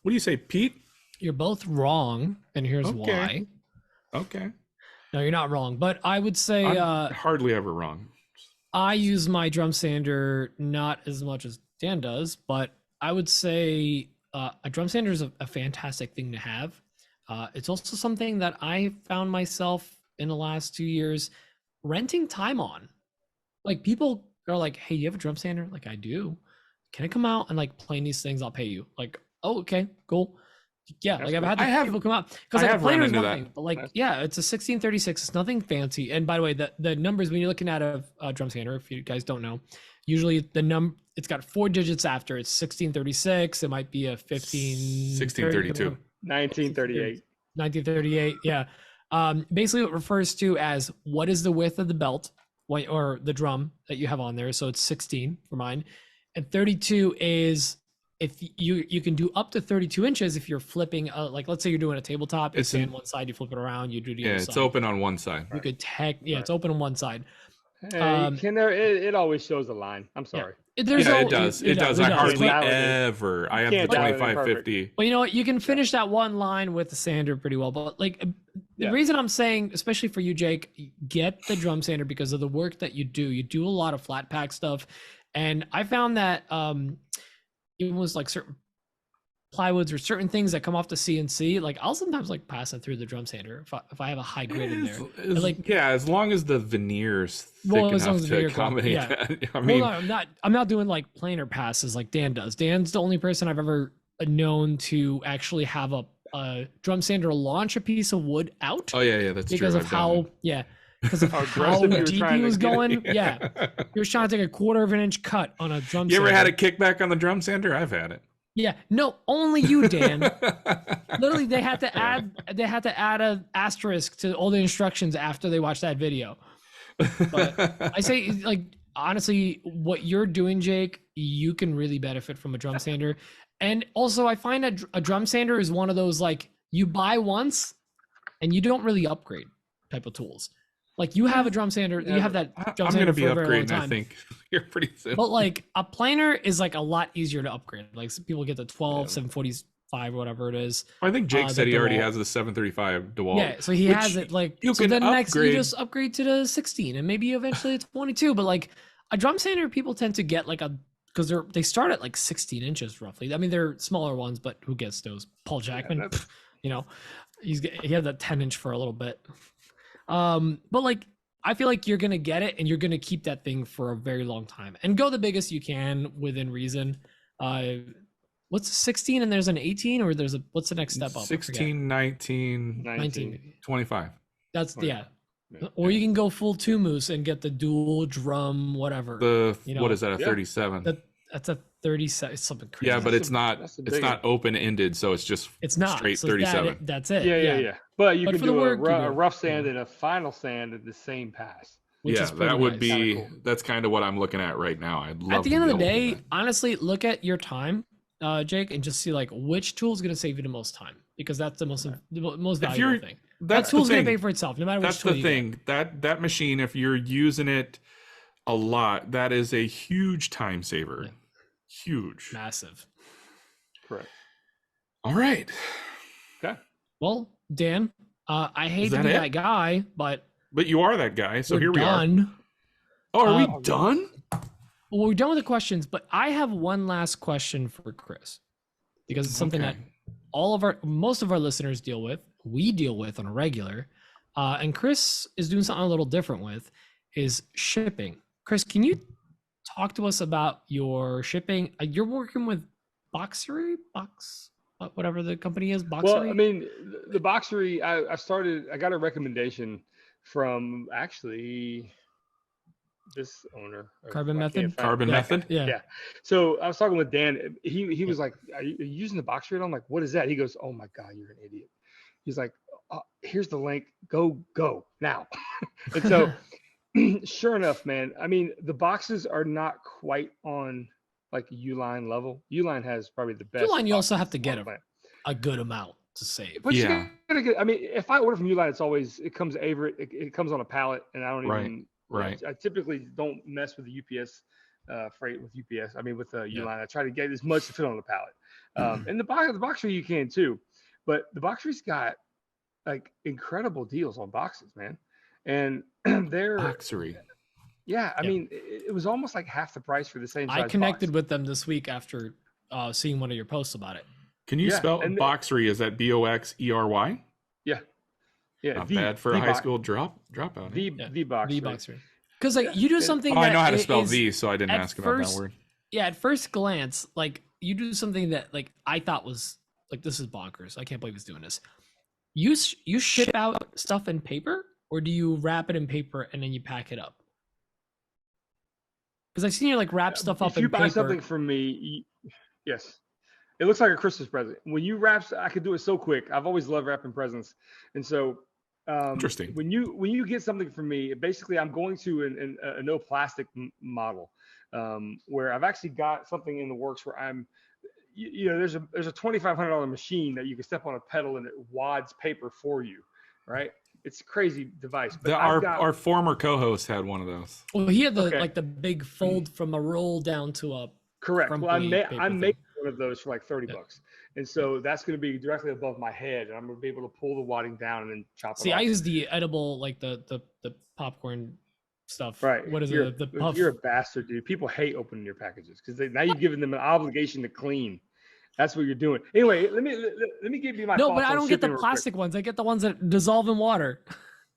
What do you say, Pete? You're both wrong, and here's why. Okay. No, you're not wrong, but I would say I'm hardly ever wrong. I use my drum sander not as much as Dan does, but I would say a drum sander is a fantastic thing to have. It's also something that I found myself in the last 2 years renting time on. Like, people are like, hey, you have a drum sander? Like, I do. Can I come out and like plane these things? I'll pay you. Like, oh, okay, cool. Yeah, like I've had people come out because like a planer is one thing, but like yeah, it's a 1636. It's nothing fancy. And by the way, the numbers when you're looking at a drum sander, if you guys don't know, usually it's got 4 digits after. It's 1636. It might be a 1632, 1938, 1938. Yeah, basically it refers to as what is the width of the belt or the drum that you have on there. So it's 16 for mine, and 32 is if you can do up to 32 inches if you're flipping, like let's say you're doing a tabletop, you stand one side, you flip it around, you do the other side. It's open on one side. You could it's open on one side. It always shows a line. I'm sorry. It does. It does. I hardly ever. I have the 2550. Well, you know what? You can finish that one line with the sander pretty well. But like the reason I'm saying, especially for you, Jake, get the drum sander because of the work that you do. You do a lot of flat pack stuff, and I found that even with like certain plywoods or certain things that come off the CNC, like I'll sometimes like pass it through the drum sander if I have a high grit in there. As long as the veneer's thick enough to accommodate that. I mean, I'm not doing like planer passes like Dan does. Dan's the only person I've ever known to actually have a drum sander launch a piece of wood out. Oh yeah, that's because true. Because of how deep he was going. Yeah. He was trying to take a 1/4 of an inch cut on a drum sander. You ever had a kickback on the drum sander? I've had it. Yeah. No, only you, Dan. Literally, they had to add an asterisk to all the instructions after they watched that video. But I say, like, honestly, what you're doing, Jake, you can really benefit from a drum sander. And also, I find a drum sander is one of those, like, you buy once and you don't really upgrade type of tools. Like, you have a drum sander, you have that drum sander. I'm going to be upgrading, I think, here pretty soon. But like a planer is like a lot easier to upgrade. Like, some people get the 12, 745, whatever it is. I think Jake said he already has the 735 DeWalt. Yeah, so he has it. Like, you just upgrade to the 16, and maybe eventually it's 22. But like a drum sander, people tend to get like because they start at like 16 inches roughly. I mean, they're smaller ones, but who gets those? Paul Jackman, you know, he had that 10-inch for a little bit. But like, I feel like you're going to get it and you're going to keep that thing for a very long time and go the biggest you can within reason. What's 16 and there's an 18 or what's the next step up? 16, 19, 25. That's 25. Yeah. Or you can go full 2 moose and get the dual drum, whatever. What is that? A 37? That's a 37. It's something crazy. Yeah, but it's not open ended, so it's not straight 37. That's it. Yeah. But you can do a rough sand and a final sand at the same pass. That would be cool. That's kind of what I'm looking at right now. I'd love. At the end of the day, honestly, look at your time, Jake, and just see like which tool is going to save you the most time, because that's the most valuable thing. That tool's going to pay for itself, no matter which tool. That's the thing. That machine, if you're using it a lot, that is a huge time saver. Yeah. Huge. Massive. Correct. All right. Okay. Well, Dan, I hate to be that guy, but you are that guy, so here we are. Oh, are we done? Well, we're done with the questions, but I have one last question for Chris. because it's something that most of our listeners deal with, we deal with on a regular, and Chris is doing something a little different with is shipping. Chris, can you talk to us about your shipping? You're working with Boxery, whatever the company is, Boxery? Well, I mean, the Boxery, I got a recommendation from actually this owner. Carbon Method? Carbon Method? Yeah. So I was talking with Dan. He was like, are you using the Boxery? And I'm like, what is that? He goes, oh my God, you're an idiot. He's like, here's the link. Go now. And so sure enough, man, I mean, the boxes are not quite on like Uline level. Uline has probably the best. Uline, you also have to get a good amount to save. But you gotta get, I mean, if I order from Uline, it comes it comes on a pallet, and I don't even. Right. I typically don't mess with the UPS freight with UPS. I mean, with Uline, I try to get as much to fit on the pallet. And the Boxery you can too, but the Boxery's got like incredible deals on boxes, man. And they're Boxery. Yeah, I mean, it was almost like half the price for the same size I connected box. with them this week after seeing one of your posts about it. Can you spell Boxery? Is that Boxery? Yeah. Yeah. Not bad for a high school dropout. The Boxery. The Boxery. Because like you do something. I know how to spell V, so I didn't ask about that word. Yeah, at first glance, like you do something that like I thought was like, this is bonkers. I can't believe it's doing this. You ship out stuff in paper, or do you wrap it in paper and then you pack it up? Because I've seen you like wrap stuff up in paper. If you buy something from me, yes, it looks like a Christmas present. When you wrap, I could do it so quick. I've always loved wrapping presents, and so interesting. When you get something from me, basically I'm going to a no plastic model, where I've actually got something in the works where I'm. There's a $2,500 machine that you can step on a pedal and it wads paper for you, right? It's a crazy device. But our former co-host had one of those. Well, he had the big fold from a roll down to a. Correct. Well, I'm making one of those for like $30, and so that's going to be directly above my head, and I'm going to be able to pull the wadding down and then chop it off. See, I use the edible, like the popcorn stuff. Right. What is it? The puff. You're a bastard, dude. People hate opening your packages because now you've given them an obligation to clean. That's what you're doing. Anyway, let me give you my. No, but I don't get the plastic ones. I get the ones that dissolve in water.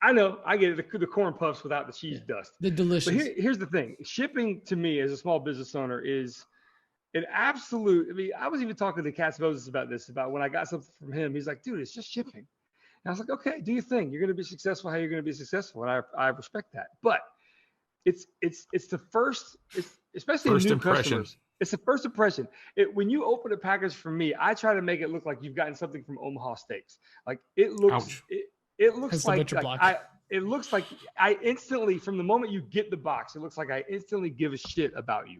I know. I get it. The corn puffs without the cheese dust. The delicious. But here's the thing. Shipping to me as a small business owner is an absolute. I mean, I was even talking to Katz Moses about this, about when I got something from him. He's like, dude, it's just shipping. And I was like, okay, do your thing. You're going to be successful how you're going to be successful. And I respect that. But it's the first, especially first new impression. Customers. It's the first impression. When you open a package from me, I try to make it look like you've gotten something from Omaha Steaks. Like it looks, it looks like it looks like I instantly, from the moment you get the box, it looks like I instantly give a shit about you.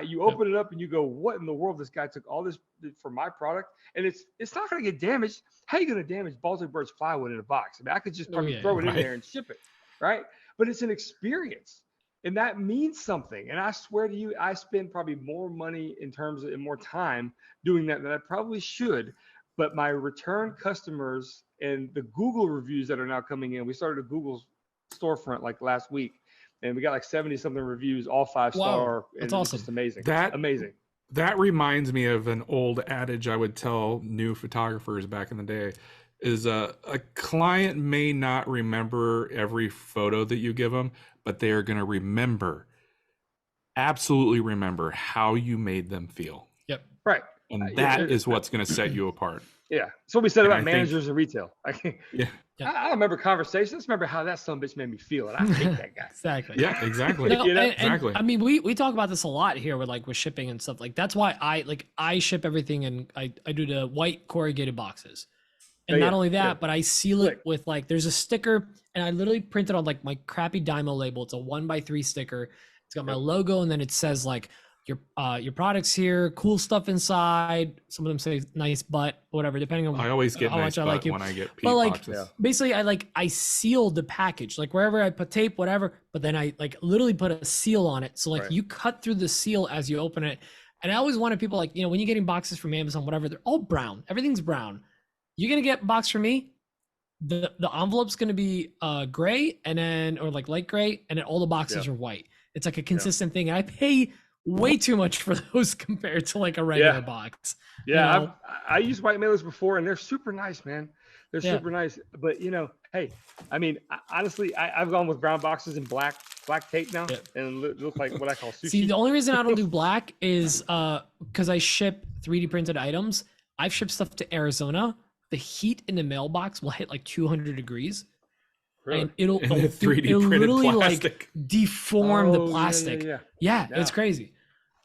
You open it up and you go, what in the world? This guy took all this for my product, and it's not going to get damaged. How are you going to damage Baltic Birch plywood in a box? I mean, I could just throw it in there and ship it, right? But it's an experience. And that means something. And I swear to you, I spend probably more money in terms of more time doing that than I probably should. But my return customers and the Google reviews that are now coming in, we started a Google storefront like last week, and we got like 70 something reviews, all 5-star. Wow, that's awesome. It's amazing. Amazing. That reminds me of an old adage I would tell new photographers back in the day. Is a client may not remember every photo that you give them, but they are going to absolutely remember how you made them feel. Yep. Right. And that is what's going to set you apart. Yeah. That's what we said about managers in retail. I Yeah. I remember conversations. I just remember how that son of a bitch made me feel. And I hate that guy. Exactly. Yeah, exactly. No, exactly. I mean, we talk about this a lot here with shipping and stuff. Like that's why I ship everything, and I do the white corrugated boxes. And not only that, but I seal it with there's a sticker, and I literally print it on my crappy Dymo label. It's a 1x3 sticker. It's got my logo, and then it says your products here, cool stuff inside. Some of them say nice butt, whatever, depending on I always get how nice much I like you. when I get Pete but boxes. Basically I seal the package, wherever I put tape, whatever, but then I literally put a seal on it. So you cut through the seal as you open it. And I always wanted people when you're getting boxes from Amazon, whatever, they're all brown. Everything's brown. You're going to get a box from me. The envelope's going to be gray, and then, or light gray, and then all the boxes are white. It's like a consistent thing. And I pay way too much for those compared to like a regular box. Yeah, you know? I used white mailers before, and they're super nice, man. They're super nice. But hey, I mean, honestly, I've gone with brown boxes and black tape now, and look like what I call sushi. See, the only reason I don't do black is because I ship 3D printed items. I've shipped stuff to Arizona. The heat in the mailbox will hit like 200 degrees. Really? And it'll 3D printed literally plastic. like deform the plastic. Yeah, it's crazy.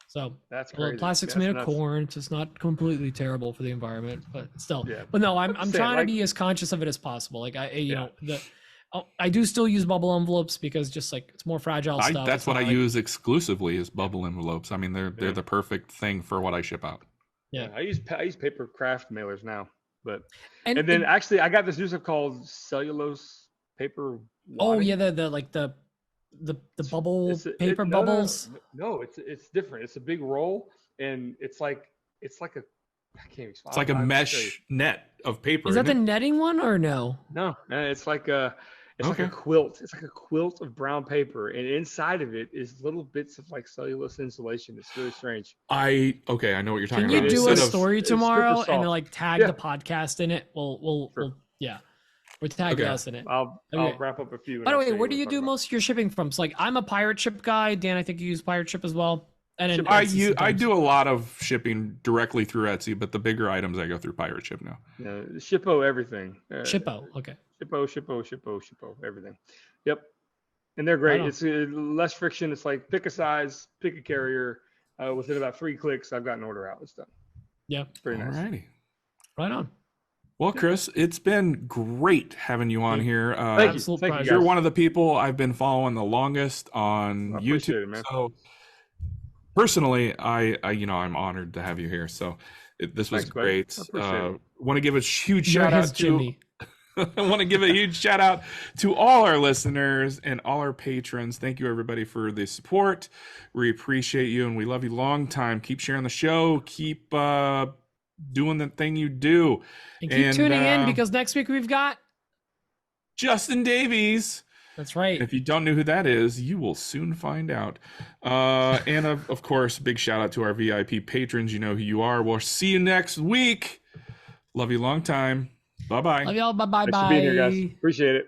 So that's crazy. Plastic's made of corn. So it's not completely terrible for the environment, but still. Yeah. But no, I'm trying to be as conscious of it as possible. Like I do still use bubble envelopes because just like it's more fragile stuff. That's what I use exclusively is bubble envelopes. I mean, they're the perfect thing for what I ship out. Yeah, I use paper craft mailers now, but and then actually I got this new stuff called cellulose paper. Oh yeah, the bubble paper bubbles. No, it's different. It's a big roll, and it's like a I can't explain. It's like a mesh net of paper. Is that the netting one or no? No, it's like a quilt. It's like a quilt of brown paper, and inside of it is little bits of like cellulose insulation. It's really strange. I know what you're talking about. Can you do a story tomorrow and like tag the podcast in it? We'll tag us in it. I'll wrap up a few. By the way, where do you do most of your shipping from? So like I'm a pirate ship guy. Dan, I think you use pirate ship as well. And I do a lot of shipping directly through Etsy, but the bigger items I go through pirate ship now. Yeah, Shippo everything. Shippo, okay. Shippo, everything. Yep, and they're great. It's less friction. It's like pick a size, pick a carrier. Within about 3 clicks, I've got an order out. It's done. Yeah, very nice. Alrighty, right on. Well, Chris, it's been great having you on here. Thank you. You're one of the people I've been following the longest on YouTube. It, man. So personally, I'm honored to have you here. So this was great. Want to give a huge shout out to I want to give a huge shout out to all our listeners and all our patrons. Thank you everybody for the support. We appreciate you and we love you long time. Keep sharing the show. Keep doing the thing you do. And keep tuning in because next week we've got Justin Davies. That's right. And if you don't know who that is, you will soon find out. And of course, big shout out to our VIP patrons. You know who you are. We'll see you next week. Love you long time. Bye-bye. Love y'all. Bye-bye. Thanks for being here, guys. Appreciate it.